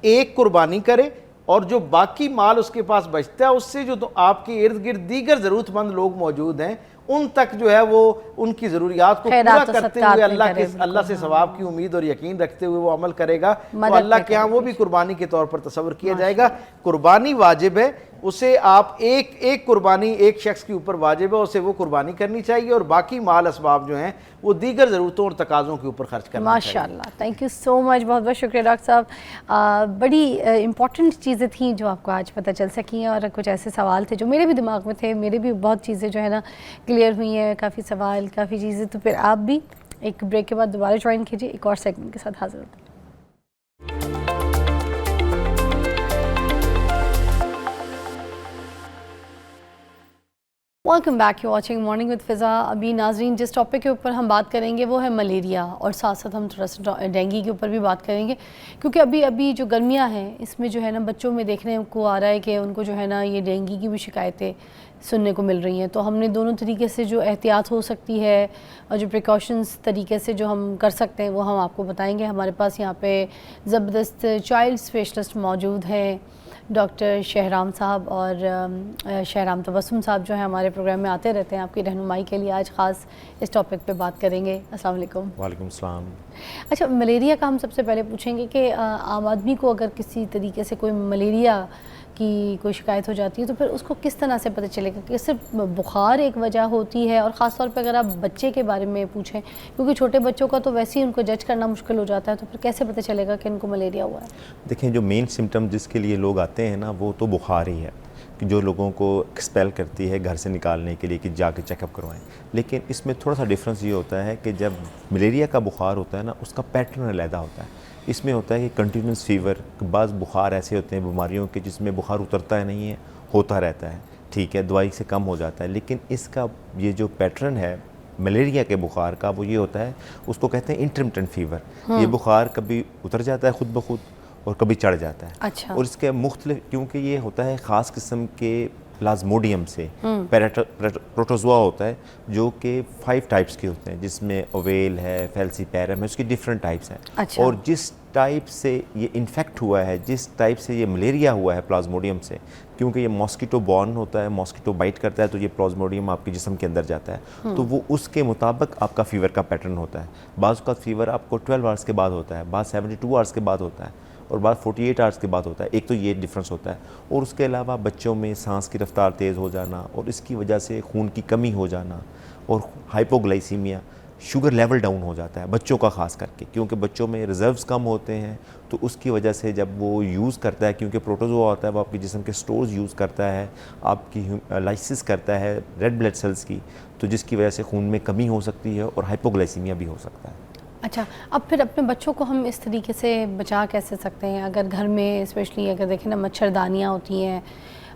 Speaker 2: ایک قربانی کرے، اور جو باقی مال اس کے پاس بچتا ہے اس سے جو آپ کے ارد گرد دیگر ضرورت مند لوگ موجود ہیں ان تک جو ہے وہ ان کی ضروریات کو پورا کرتے ہوئے اللہ سے ثواب کی امید اور یقین رکھتے ہوئے وہ عمل کرے گا تو اللہ کے ہاں وہ بھی قربانی کے طور پر تصور کیا جائے گا۔ قربانی واجب ہے، اسے آپ ایک قربانی ایک شخص کے اوپر واجب ہے، اسے وہ قربانی کرنی چاہیے اور باقی مال اسباب جو ہیں وہ دیگر ضرورتوں اور تقاضوں کے اوپر خرچ کرنا چاہیے۔
Speaker 1: ماشاءاللہ، تھینک یو سو مچ، بہت بہت شکریہ ڈاکٹر صاحب۔ بڑی امپورٹنٹ چیزیں تھیں جو آپ کو آج پتہ چل سکی، اور کچھ ایسے سوال تھے جو میرے بھی دماغ میں تھے، میرے بھی بہت چیزیں جو ہے نا کلیئر ہوئی ہیں، کافی سوال، کافی چیزیں۔ تو پھر آپ بھی ایک بریک کے بعد دوبارہ جوائن کیجیے، ایک اور سیگمنٹ کے ساتھ حاضر ہوتے ہیں۔ Welcome back, you watching morning with فضا۔ ابھی ناظرین جس ٹاپک کے اوپر ہم بات کریں گے وہ ہے ملیریا، اور ساتھ ساتھ ہم تھوڑا سا ڈینگی کے اوپر بھی بات کریں گے، کیونکہ ابھی جو گرمیاں ہیں اس میں جو ہے نا بچوں میں دیکھنے کو آ رہا ہے کہ ان کو جو ہے نا یہ ڈینگی کی بھی شکایتیں سننے کو مل رہی ہیں۔ تو ہم نے دونوں طریقے سے جو احتیاط ہو سکتی ہے اور جو پریکاشنز طریقے سے جو ہم کر سکتے ہیں وہ ہم آپ کو بتائیں گے۔ ہمارے پاس یہاں پہ زبردست چائلڈ اسپیشلسٹ موجود ہیں، ڈاکٹر شہرام صاحب اور شہرام تبسم صاحب جو ہیں ہمارے پروگرام میں آتے رہتے ہیں آپ کی رہنمائی کے لیے۔ آج خاص اس ٹاپک پہ بات کریں گے۔ السلام علیکم۔
Speaker 3: وعلیکم السلام۔
Speaker 1: اچھا، ملیریا کا ہم سب سے پہلے پوچھیں گے کہ عام آدمی کو اگر کسی طریقے سے کوئی ملیریا کی کوئی شکایت ہو جاتی ہے تو پھر اس کو کس طرح سے پتہ چلے گا کہ صرف بخار ایک وجہ ہوتی ہے؟ اور خاص طور پہ اگر آپ بچے کے بارے میں پوچھیں، کیونکہ چھوٹے بچوں کا تو ویسے ہی ان کو جج کرنا مشکل ہو جاتا ہے، تو پھر کیسے پتہ چلے گا کہ ان کو ملیریا ہوا ہے؟
Speaker 3: دیکھیں، جو مین سمٹم جس کے لیے لوگ آتے ہیں نا وہ تو بخار ہی ہے، کہ جو لوگوں کو ایکسپیل کرتی ہے گھر سے نکالنے کے لیے کہ جا کے چیک اپ کروائیں۔ لیکن اس میں تھوڑا سا ڈفرینس یہ ہوتا ہے کہ جب ملیریا کا بخار ہوتا ہے نا اس کا پیٹرن علیحدہ ہوتا ہے۔ اس میں ہوتا ہے کہ کنٹینیوس فیور، بعض بخار ایسے ہوتے ہیں بیماریوں کے جس میں بخار اترتا ہے نہیں ہے، ہوتا رہتا ہے، ٹھیک ہے، دوائی سے کم ہو جاتا ہے۔ لیکن اس کا یہ جو پیٹرن ہے ملیریا کے بخار کا وہ یہ ہوتا ہے، اس کو کہتے ہیں انٹرمٹنٹ فیور۔ یہ بخار کبھی اتر جاتا ہے خود بخود اور کبھی چڑھ جاتا ہے۔
Speaker 1: اچھا۔
Speaker 3: اور اس کے مختلف، کیونکہ یہ ہوتا ہے خاص قسم کے پلازموڈیم سے، پروٹوزوا ہوتا ہے جو کہ 5 ٹائپس کے ہوتے ہیں، جس میں اویل ہے، فیلسی پیرم ہے، اس کی ڈیفرنٹ ٹائپس ہیں۔
Speaker 1: اچھا۔
Speaker 3: اور جس ٹائپ سے یہ انفیکٹ ہوا ہے، جس ٹائپ سے یہ ملیریا ہوا ہے پلازموڈیم سے، کیونکہ یہ ماسکیٹو بورن ہوتا ہے، ماسکیٹو بائٹ کرتا ہے تو یہ پلازموڈیم آپ کے جسم کے اندر جاتا ہے، تو وہ اس کے مطابق آپ کا فیور کا پیٹرن ہوتا ہے۔ بعض اوقات فیور آپ کو 12 آورس کے بعد ہوتا ہے، بعض 72 آورس کے بعد ہوتا ہے، اور بعد 48 آورس کے بعد ہوتا ہے۔ ایک تو یہ ڈفرینس ہوتا ہے، اور اس کے علاوہ بچوں میں سانس کی رفتار تیز ہو جانا اور اس کی وجہ سے خون کی کمی ہو جانا اور ہائپوگلائسیمیا، شوگر لیول ڈاؤن ہو جاتا ہے بچوں کا خاص کر کے، کیونکہ بچوں میں ریزروز کم ہوتے ہیں، تو اس کی وجہ سے جب وہ یوز کرتا ہے، کیونکہ پروٹوزوا ہوتا ہے وہ آپ کے جسم کے سٹورز یوز کرتا ہے، آپ کی لائسس کرتا ہے ریڈ بلڈ سیلز کی، تو جس کی وجہ سے خون میں کمی ہو سکتی ہے اور ہائپوگلائسیمیا بھی ہو سکتا ہے۔
Speaker 1: اچھا، اب پھر اپنے بچوں کو ہم اس طریقے سے بچا کیسے سکتے ہیں؟ اگر گھر میں اسپیشلی اگر دیکھیں نا مچھردانیاں ہوتی ہیں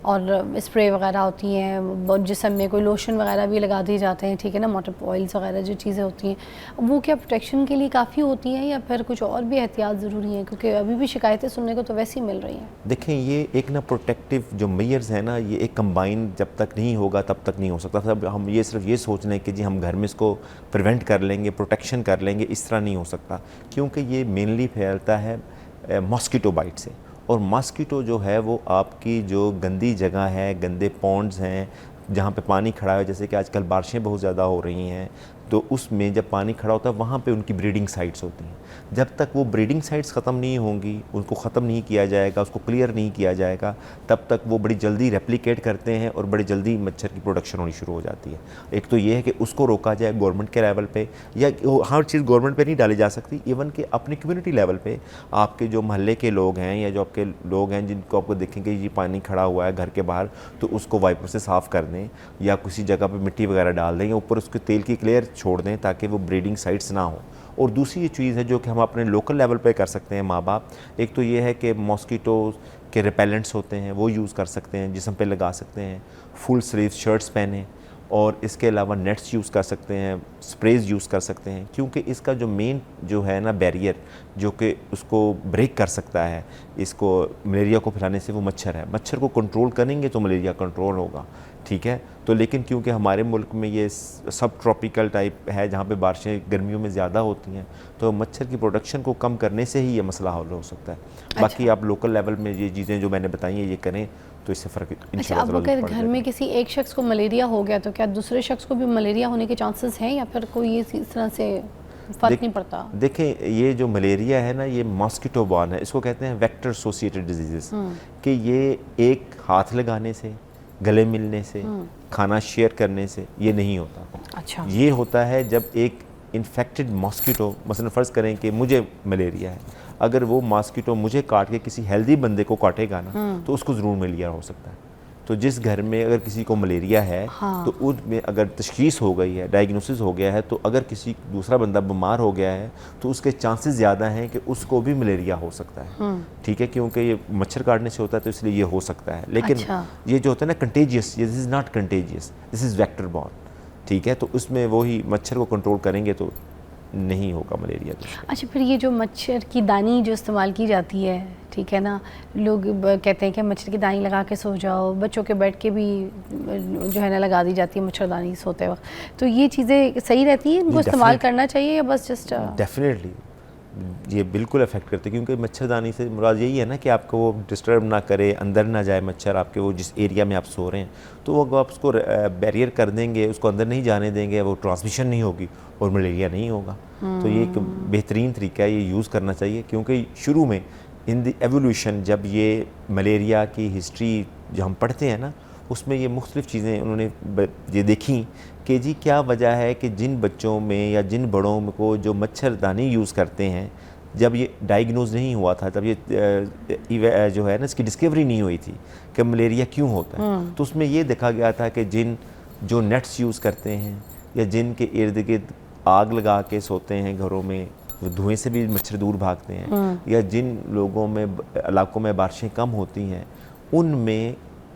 Speaker 1: اور اسپرے وغیرہ ہوتی ہیں، جسم میں کوئی لوشن وغیرہ بھی لگا دیے جاتے ہیں، ٹھیک ہے نا، موٹر آئلس وغیرہ جو چیزیں ہوتی ہیں، وہ کیا پروٹیکشن کے لیے کافی ہوتی ہیں یا پھر کچھ اور بھی احتیاط ضروری ہیں؟ کیونکہ ابھی بھی شکایتیں سننے کو تو ویسے ہی مل رہی ہیں۔
Speaker 3: دیکھیں، یہ ایک نا پروٹیکٹیو جو میئرز ہیں نا، یہ ایک کمبائن جب تک نہیں ہوگا تب تک نہیں ہو سکتا۔ ہم یہ صرف یہ سوچ لیں کہ جی ہم گھر میں اس کو پریونٹ کر لیں گے، پروٹیکشن کر لیں گے، اس طرح نہیں ہو سکتا، کیونکہ یہ مینلی پھیلتا ہے ماسکیٹو بائٹ سے، اور ماسکیٹو جو ہے وہ آپ کی جو گندی جگہ ہے، گندے پونڈز ہیں جہاں پہ پانی کھڑا ہے، جیسے کہ آج کل بارشیں بہت زیادہ ہو رہی ہیں، تو اس میں جب پانی کھڑا ہوتا ہے وہاں پہ ان کی بریڈنگ سائٹس ہوتی ہیں۔ جب تک وہ بریڈنگ سائٹس ختم نہیں ہوں گی، ان کو ختم نہیں کیا جائے گا، اس کو کلیئر نہیں کیا جائے گا، تب تک وہ بڑی جلدی ریپلیکیٹ کرتے ہیں اور بڑی جلدی مچھر کی پروڈکشن ہونی شروع ہو جاتی ہے۔ ایک تو یہ ہے کہ اس کو روکا جائے گورنمنٹ کے لیول پہ، یا ہر چیز گورنمنٹ پہ نہیں ڈالی جا سکتی، ایون کہ اپنی کمیونٹی لیول پہ آپ کے جو محلے کے لوگ ہیں یا جو آپ کے لوگ ہیں جن کو آپ کو دیکھیں کہ یہ پانی کھڑا ہوا ہے گھر کے باہر، تو اس کو وائپر سے صاف کر دیں یا کسی جگہ پہ مٹی وغیرہ ڈال دیں یا اوپر اس کے تیل کی کلیئر چھوڑ دیں تاکہ وہ بریڈنگ سائٹس نہ ہوں۔ اور دوسری یہ چیز ہے جو کہ ہم اپنے لوکل لیول پہ کر سکتے ہیں ماں باپ، ایک تو یہ ہے کہ ماسکیٹو کے ریپیلنٹس ہوتے ہیں وہ یوز کر سکتے ہیں، جسم پہ لگا سکتے ہیں، فل سلیو شرٹس پہنیں، اور اس کے علاوہ نیٹس یوز کر سکتے ہیں، سپریز یوز کر سکتے ہیں، کیونکہ اس کا جو مین جو ہے نا بیریئر جو کہ اس کو بریک کر سکتا ہے اس کو ملیریا کو پھیلانے سے، وہ مچھر ہے۔ مچھر کو کنٹرول کریں گے تو ملیریا کنٹرول ہوگا، ٹھیک ہے۔ تو لیکن کیونکہ ہمارے ملک میں یہ سب ٹراپیکل ٹائپ ہے جہاں پہ بارشیں گرمیوں میں زیادہ ہوتی ہیں، تو مچھر کی پروڈکشن کو کم کرنے سے ہی یہ مسئلہ حل ہو سکتا ہے۔ باقی آپ لوکل لیول میں یہ چیزیں جو میں نے بتائی ہیں یہ کریں تو اس سے فرق
Speaker 1: اچھا، اب اگر گھر میں کسی ایک شخص کو ملیریا ہو گیا تو کیا دوسرے شخص کو بھی ملیریا ہونے کے چانسز ہیں یا پھر کوئی اس طرح سے؟ فرق نہیں پڑتا.
Speaker 3: دیکھیں یہ جو ملیریا ہے نا یہ ماسکیٹو بارن ہے, اس کو کہتے ہیں ویکٹر ایسوسیٹڈ ڈیزیزز, کہ یہ ایک ہاتھ لگانے سے, گلے ملنے سے, کھانا شیئر کرنے سے یہ نہیں ہوتا.
Speaker 1: اچھا.
Speaker 3: یہ ہوتا ہے جب ایک انفیکٹڈ ماسکیٹو, مثلا فرض کریں کہ مجھے ملیریا ہے, اگر وہ ماسکیٹو مجھے کاٹ کے کسی ہیلدی بندے کو کاٹے گا نا تو اس کو ضرور ملیریا ہو سکتا ہے. تو جس گھر میں اگر کسی کو ملیریا ہے تو اس میں اگر تشخیص ہو گئی ہے, ڈائگنوسس ہو گیا ہے, تو اگر کسی دوسرا بندہ بیمار ہو گیا ہے تو اس کے چانسز زیادہ ہیں کہ اس کو بھی ملیریا ہو سکتا ہے. ٹھیک ہے, کیونکہ یہ مچھر کاٹنے سے ہوتا ہے تو اس لیے یہ ہو سکتا ہے. لیکن یہ جو ہوتا ہے نا contagious, this is not contagious, this is vector born. ٹھیک ہے, تو اس میں وہی مچھر کو کنٹرول کریں گے تو نہیں ہوگا ملیریا.
Speaker 1: اچھا, پھر یہ جو مچھر کی دانی جو استعمال کی جاتی ہے, ٹھیک ہے نا, لوگ کہتے ہیں کہ مچھر کی دانی لگا کے سو جاؤ, بچوں کے بیٹھ کے بھی جو ہے نا لگا دی جاتی ہے مچھردانی سوتے وقت, تو یہ چیزیں صحیح رہتی ہیں, ان کو استعمال کرنا چاہیے یا بس جسٹ؟
Speaker 3: ڈیفینیٹلی یہ بالکل افیکٹ کرتے ہیں, کیونکہ مچھردانی سے مراد یہی ہے نا کہ آپ کو وہ ڈسٹرب نہ کرے, اندر نہ جائے مچھر آپ کے وہ جس ایریا میں آپ سو رہے ہیں, تو وہ آپ اس کو بیریئر کر دیں گے, اس کو اندر نہیں جانے دیں گے, وہ ٹرانسمیشن نہیں ہوگی اور ملیریا نہیں ہوگا. تو یہ ایک بہترین طریقہ ہے, یہ یوز کرنا چاہیے. کیونکہ شروع میں ان دی ایولیوشن جب یہ ملیریا کی ہسٹری جو ہم پڑھتے ہیں نا, اس میں یہ مختلف چیزیں انہوں نے یہ دیکھیں کہ جی کیا وجہ ہے کہ جن بچوں میں یا جن بڑوں کو جو مچھردانی یوز کرتے ہیں, جب یہ ڈائیگنوز نہیں ہوا تھا, جب یہ جو ہے نا اس کی ڈسکوری نہیں ہوئی تھی کہ ملیریا کیوں ہوتا ہے, تو اس میں یہ دیکھا گیا تھا کہ جن جو نیٹس یوز کرتے ہیں یا جن کے ارد گرد آگ لگا کے سوتے ہیں گھروں میں, دھوئیں سے بھی مچھر دور بھاگتے ہیں, یا جن لوگوں میں علاقوں میں بارشیں کم ہوتی ہیں, ان میں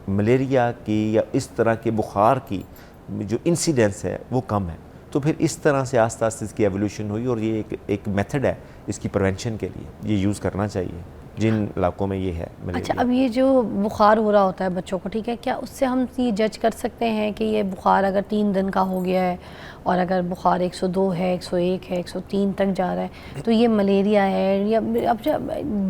Speaker 3: ملیریا کی یا اس طرح کے بخار کی جو انسیڈنس ہے وہ کم ہے. تو پھر اس طرح سے آہستہ آہستہ اس کی ایولیوشن ہوئی, اور یہ ایک میتھڈ ہے اس کی پریونشن کے لیے, یہ یوز کرنا چاہیے جن علاقوں میں یہ ہے ملیریا.
Speaker 1: اچھا, اب یہ جو بخار ہو رہا ہوتا ہے بچوں کو, ٹھیک ہے, کیا اس سے ہم یہ جج کر سکتے ہیں کہ یہ بخار اگر 3 دن کا ہو گیا ہے اور اگر بخار 102 ہے, 101 ہے, 103 تک جا رہا ہے تو یہ ملیریا ہے؟ یا اب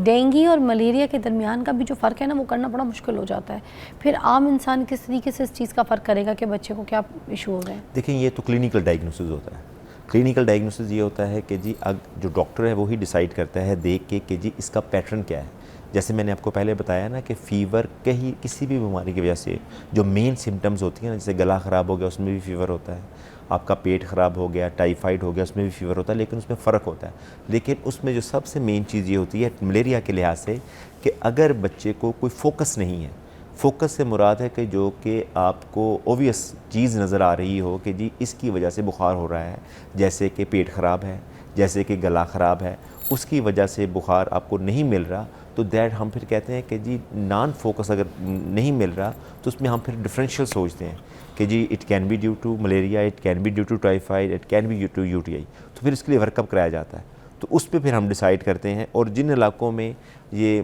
Speaker 1: ڈینگی اور ملیریا کے درمیان کا بھی جو فرق ہے نا وہ کرنا بڑا مشکل ہو جاتا ہے. پھر عام انسان کس طریقے سے اس چیز کا فرق کرے گا کہ بچے کو کیا ایشو ہو رہا ہے؟
Speaker 3: دیکھیں یہ تو کلینکل ڈائگنوسس ہوتا ہے. کلینکل ڈائگنوسس یہ ہوتا ہے کہ جی جو ڈاکٹر ہے وہی ڈیسائیڈ کرتا ہے دیکھ کے کہ جی اس کا پیٹرن کیا ہے. جیسے میں نے آپ کو پہلے بتایا نا کہ فیور کسی بھی بیماری کی وجہ سے جو مین سمٹمز ہوتی ہیں نا, جیسے گلا خراب ہو گیا اس میں بھی فیور ہوتا ہے, آپ کا پیٹ خراب ہو گیا, ٹائیفائڈ ہو گیا, اس میں بھی فیور ہوتا ہے, لیکن اس میں فرق ہوتا ہے. لیکن اس میں جو سب سے مین چیز یہ ہوتی ہے ملیریا کے لحاظ سے کہ اگر بچے کو کوئی فوکس نہیں ہے, فوکس سے مراد ہے کہ جو کہ آپ کو اوویس چیز نظر آ رہی ہو کہ جی اس کی وجہ سے بخار ہو رہا ہے, جیسے کہ پیٹ خراب ہے, جیسے کہ گلا خراب ہے, اس کی وجہ سے بخار آپ کو نہیں مل رہا, تو دیٹ ہم پھر کہتے ہیں کہ جی نان فوکس اگر نہیں مل رہا تو اس میں ہم پھر ڈفرینشیل سوچتے ہیں کہ جی it can be due to malaria, it can be due to typhoid, it can be due to UTI. تو پھر اس کے لیے ورک اپ کرایا جاتا ہے, تو اس پہ پھر ہم ڈیسائیڈ کرتے ہیں. اور جن علاقوں میں یہ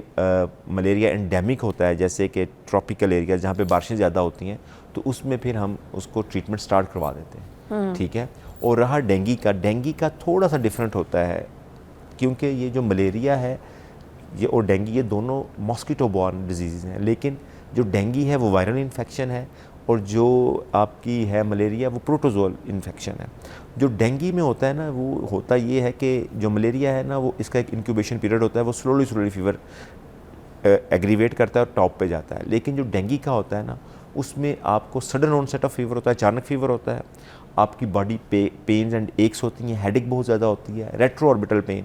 Speaker 3: ملیریا انڈیمک ہوتا ہے, جیسے کہ ٹراپیکل ایریا جہاں پہ بارشیں زیادہ ہوتی ہیں, تو اس میں پھر ہم اس کو ٹریٹمنٹ سٹارٹ کروا دیتے ہیں. ٹھیک ہے. اور رہا ڈینگی کا تھوڑا سا ڈفرینٹ ہوتا ہے, کیونکہ یہ جو ملیریا ہے یہ اور ڈینگی یہ دونوں ماسکیٹو بورن ڈیزیز ہیں, لیکن جو ڈینگی ہے وہ وائرل انفیکشن ہے اور جو آپ کی ہے ملیریا وہ پروٹوزول انفیکشن ہے. جو ڈینگی میں ہوتا ہے نا وہ ہوتا یہ ہے کہ جو ملیریا ہے نا وہ اس کا ایک انکیوبیشن پیریڈ ہوتا ہے, وہ سلولی فیور ایگریویٹ کرتا ہے اور ٹاپ پہ جاتا ہے. لیکن جو ڈینگی کا ہوتا ہے نا اس میں آپ کو sudden onset of fever ہوتا ہے, اچانک فیور ہوتا ہے, آپ کی باڈی پینز اینڈ ایکس ہوتی ہیں, ہیڈ ایک بہت زیادہ ہوتی ہے, ریٹرو آربیٹل پین,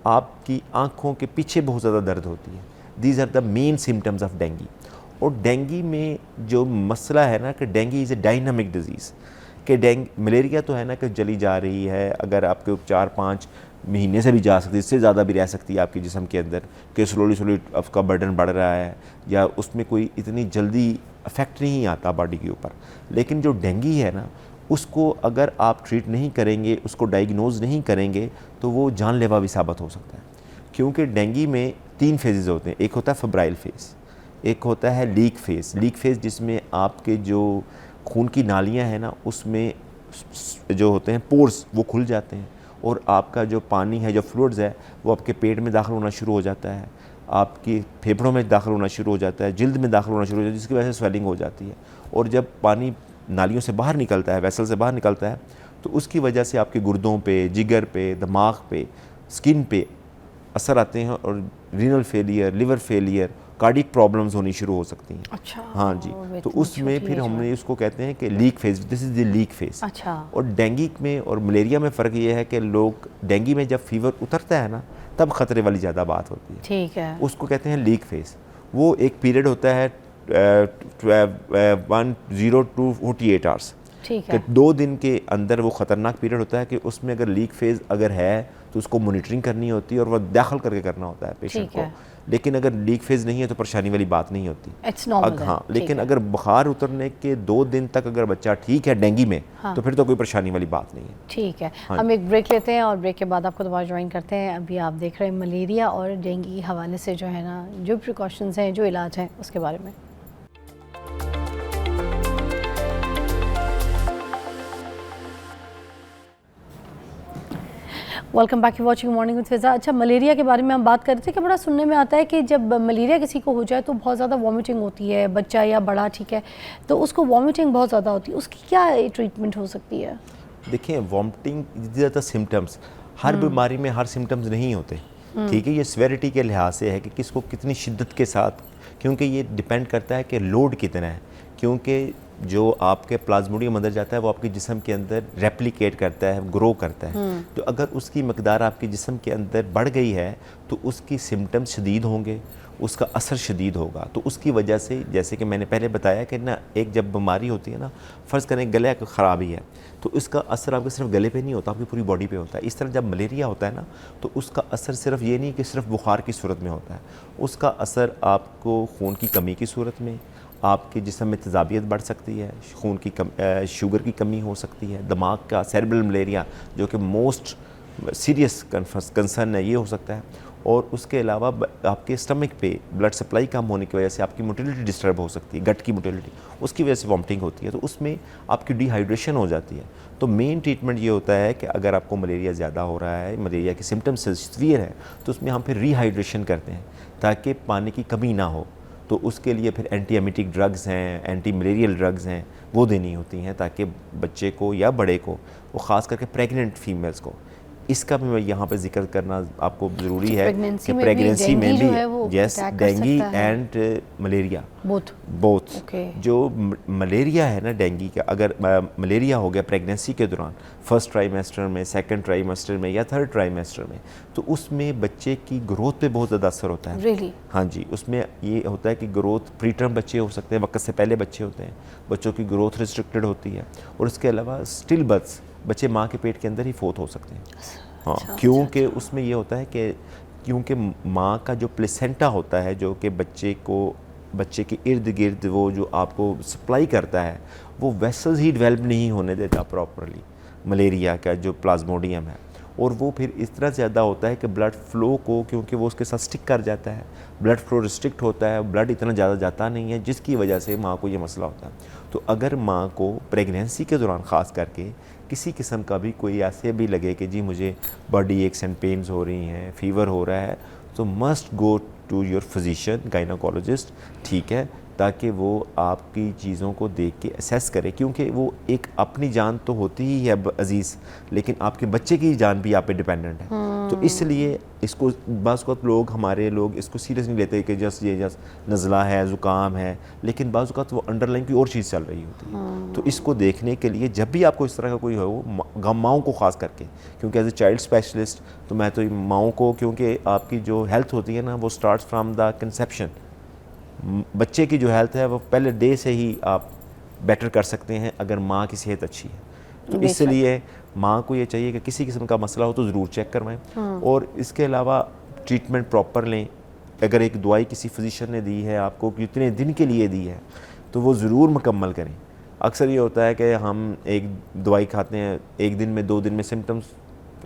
Speaker 3: آپ کی آنکھوں کے پیچھے بہت زیادہ درد ہوتی ہے. These are the main symptoms of dengue. اور ڈینگی میں جو مسئلہ ہے نا کہ dengue is a dynamic disease, کہ ملیریا تو ہے نا کہ چلی جا رہی ہے, اگر آپ کے 4-5 مہینے سے بھی جا سکتی ہے, اس سے زیادہ بھی رہ سکتی ہے آپ کے جسم کے اندر, کہ سلولی آپ کا برڈن بڑھ رہا ہے یا اس میں کوئی اتنی جلدی افیکٹ نہیں آتا باڈی کے اوپر. لیکن جو ڈینگی ہے نا اس کو اگر آپ ٹریٹ نہیں کریں گے, اس کو ڈائیگنوز نہیں کریں گے, تو وہ جان لیوا بھی ثابت ہو سکتا ہے. کیونکہ ڈینگی میں 3 فیزز ہوتے ہیں. ایک ہوتا ہے فبرائل فیز, ایک ہوتا ہے لیک فیز جس میں آپ کے جو خون کی نالیاں ہیں نا اس میں جو ہوتے ہیں پورس وہ کھل جاتے ہیں, اور آپ کا جو پانی ہے, جو فلوئڈز ہے, وہ آپ کے پیٹ میں داخل ہونا شروع ہو جاتا ہے, آپ کی پھیپھڑوں میں داخل ہونا شروع ہو جاتا ہے, جلد میں داخل ہونا شروع ہو جاتا ہے, جس کی وجہ سے سویلنگ ہو جاتی ہے. اور جب پانی نالیوں سے باہر نکلتا ہے, ویسل سے باہر نکلتا ہے, تو اس کی وجہ سے آپ کے گردوں پہ، جگر پہ، دماغ پہ، سکن پہ اثر آتے ہیں اور renal failure, liver failure, cardiac problems ہونی شروع ہو سکتی ہیں.
Speaker 1: اچھا
Speaker 3: ہاں جی. تو اس میں پھر ہم نے اس کو کہتے ہیں کہ leak phase, this is the leak phase.
Speaker 1: اچھا.
Speaker 3: اور ڈینگی میں اور ملیریا میں فرق یہ ہے کہ لوگ ڈینگی میں جب فیور اترتا ہے نا تب خطرے والی زیادہ بات ہوتی ہے.
Speaker 1: ٹھیک ہے.
Speaker 3: اس کو کہتے ہیں لیک فیز. وہ ایک پیریڈ ہوتا ہے 10 to 48 hours.
Speaker 1: ٹھیک ہے.
Speaker 3: کہ 2 دن کے اندر وہ خطرناک پیریڈ ہوتا ہے کہ اس میں اگر لیک فیز اگر ہے تو اس کو مانیٹرنگ کرنی ہوتی ہے اور وہ داخل کر کے کرنا ہوتا ہے پیشنٹ کو. لیکن اگر لیک فیز نہیں ہے تو پریشانی والی بات نہیں ہوتی. ہاں. لیکن اگر بخار اترنے کے 2 دن تک اگر بچہ ٹھیک ہے ڈینگی میں تو پھر تو کوئی پریشانی والی بات نہیں ہے.
Speaker 1: ٹھیک ہے. ہم ایک بریک لیتے ہیں اور بریک کے بعد آپ کو دوبارہ جوائن کرتے ہیں. ابھی آپ دیکھ رہے ہیں ملیریا اور ڈینگی کے حوالے سے جو ہے نا جو پریکاشنز ہیں، جو علاج ہیں، اس کے بارے میں. Welcome back, watching morning with فضا. اچھا، ملیریا کے بارے میں ہم بات کر رہے تھے کہ بڑا سننے میں آتا ہے کہ جب ملیریا کسی کو ہو جائے تو بہت زیادہ وامٹنگ ہوتی ہے، بچہ یا بڑا، ٹھیک ہے، تو اس کو وامٹنگ بہت زیادہ ہوتی ہے. اس کی کیا ٹریٹمنٹ ہو سکتی ہے؟
Speaker 3: دیکھیں وامٹنگ زیادہ سمٹمز ہر بیماری میں ہر سمٹمز نہیں ہوتے. ٹھیک ہے. یہ سیویرٹی کے لحاظ سے ہے کہ کس کو کتنی شدت کے ساتھ، کیونکہ یہ ڈیپینڈ کرتا ہے کہ لوڈ کتنا ہے. کیونکہ جو آپ کے پلازموڈیم اندر جاتا ہے وہ آپ کے جسم کے اندر ریپلیکیٹ کرتا ہے، گرو کرتا ہے. تو اگر اس کی مقدار آپ کے جسم کے اندر بڑھ گئی ہے تو اس کی سمٹمز شدید ہوں گے، اس کا اثر شدید ہوگا. تو اس کی وجہ سے جیسے کہ میں نے پہلے بتایا کہ نا ایک جب بیماری ہوتی ہے نا، فرض کریں گلے کی خرابی ہے تو اس کا اثر آپ کے صرف گلے پہ نہیں ہوتا، آپ کی پوری باڈی پہ ہوتا ہے. اس طرح جب ملیریا ہوتا ہے نا تو اس کا اثر صرف یہ نہیں کہ صرف بخار کی صورت میں ہوتا ہے. اس کا اثر آپ کو خون کی کمی کی صورت میں، آپ کے جسم میں تیزابیت بڑھ سکتی ہے، خون کی شوگر کی کمی ہو سکتی ہے، دماغ کا سیریبرل ملیریا جو کہ موسٹ سیریس کنسرن ہے یہ ہو سکتا ہے. اور اس کے علاوہ آپ کے اسٹمک پہ بلڈ سپلائی کم ہونے کی وجہ سے آپ کی موٹیلٹی ڈسٹرب ہو سکتی ہے، گٹ کی موٹیلٹی، اس کی وجہ سے وامٹنگ ہوتی ہے. تو اس میں آپ کی ڈی ہائیڈریشن ہو جاتی ہے. تو مین ٹریٹمنٹ یہ ہوتا ہے کہ اگر آپ کو ملیریا زیادہ ہو رہا ہے، ملیریا کے سمٹمز سیویئر ہے، تو اس میں ہم پھر ری ہائیڈریشن کرتے ہیں تاکہ پانی کی کمی نہ ہو. تو اس کے لیے پھر اینٹی ایمیٹک ڈرگز ہیں، اینٹی ملیریل ڈرگز ہیں، وہ دینی ہوتی ہیں تاکہ بچے کو یا بڑے کو، وہ خاص کر کے پریگننٹ فیمیلز کو. اس کا بھی میں یہاں پہ ذکر کرنا آپ کو ضروری ہے کہ پریگننسی میں بھی یس ڈینگی اینڈ ملیریا بوتھ. جو ملیریا ہے نا ڈینگی کا، اگر ملیریا ہو گیا پریگننسی کے دوران، فرسٹ ٹرائیمیسٹر میں، سیکنڈ ٹرائیمیسٹر میں یا تھرڈ ٹرائیمیسٹر میں، تو اس میں بچے کی گروتھ پہ بہت زیادہ اثر ہوتا ہے. ہاں جی. اس میں یہ ہوتا ہے کہ گروتھ پری ٹرم بچے ہو سکتے ہیں، وقت سے پہلے بچے ہوتے ہیں، بچوں کی گروتھ ریسٹرکٹڈ ہوتی ہے. اور اس کے علاوہ اسٹل برتھس، بچے ماں کے پیٹ کے اندر ہی فوت ہو سکتے ہیں. ہاں. کیونکہ اس میں یہ ہوتا ہے کہ کیونکہ ماں کا جو پلیسنٹا ہوتا ہے جو کہ بچے کے ارد گرد وہ جو آپ کو سپلائی کرتا ہے، وہ ویسلز ہی ڈیولپ نہیں ہونے دیتا پراپرلی ملیریا کا جو پلازموڈیم ہے. اور وہ پھر اس طرح زیادہ ہوتا ہے کہ بلڈ فلو کو، کیونکہ وہ اس کے ساتھ سٹک کر جاتا ہے، بلڈ فلو ریسٹرکٹ ہوتا ہے، بلڈ اتنا زیادہ جاتا نہیں ہے، جس کی وجہ سے ماں کو یہ مسئلہ ہوتا ہے. تو اگر ماں کو پریگنینسی کے دوران خاص کر کے کسی قسم کا بھی کوئی ایسے بھی لگے کہ جی مجھے باڈی ایکس اینڈ پینز ہو رہی ہیں، فیور ہو رہا ہے، تو must go to your physician, gynaecologist. ٹھیک ہے. تاکہ وہ آپ کی چیزوں کو دیکھ کے اسیس کرے، کیونکہ وہ ایک اپنی جان تو ہوتی ہی ہے عزیز، لیکن آپ کے بچے کی جان بھی آپ پہ ڈیپینڈنٹ ہے. تو اس لیے اس کو بعض اوقات ہمارے لوگ اس کو سیریس نہیں لیتے کہ یہ نزلہ ہے، زکام ہے، لیکن بعض اوقات وہ انڈر لائن کوئی اور چیز چل رہی ہوتی ہے. تو اس کو دیکھنے کے لیے جب بھی آپ کو اس طرح کا کوئی ہو، ماؤں کو خاص کر کے، کیونکہ ایز اے چائلڈ اسپیشلسٹ تو میں تو ماؤں کو، کیونکہ آپ کی جو ہیلتھ ہوتی ہے نا وہ اسٹارٹس فرام دا کنسیپشن. بچے کی جو ہیلتھ ہے وہ پہلے ڈے سے ہی آپ بیٹر کر سکتے ہیں اگر ماں کی صحت اچھی ہے. تو اس لیے ماں کو یہ چاہیے کہ کسی قسم کا مسئلہ ہو تو ضرور چیک کروائیں. اور اس کے علاوہ ٹریٹمنٹ پراپر لیں. اگر ایک دوائی کسی فزیشین نے دی ہے آپ کو، کتنے دن کے لیے دی ہے، تو وہ ضرور مکمل کریں. اکثر یہ ہوتا ہے کہ ہم ایک دوائی کھاتے ہیں، ایک دن میں 2 دن میں سمٹمز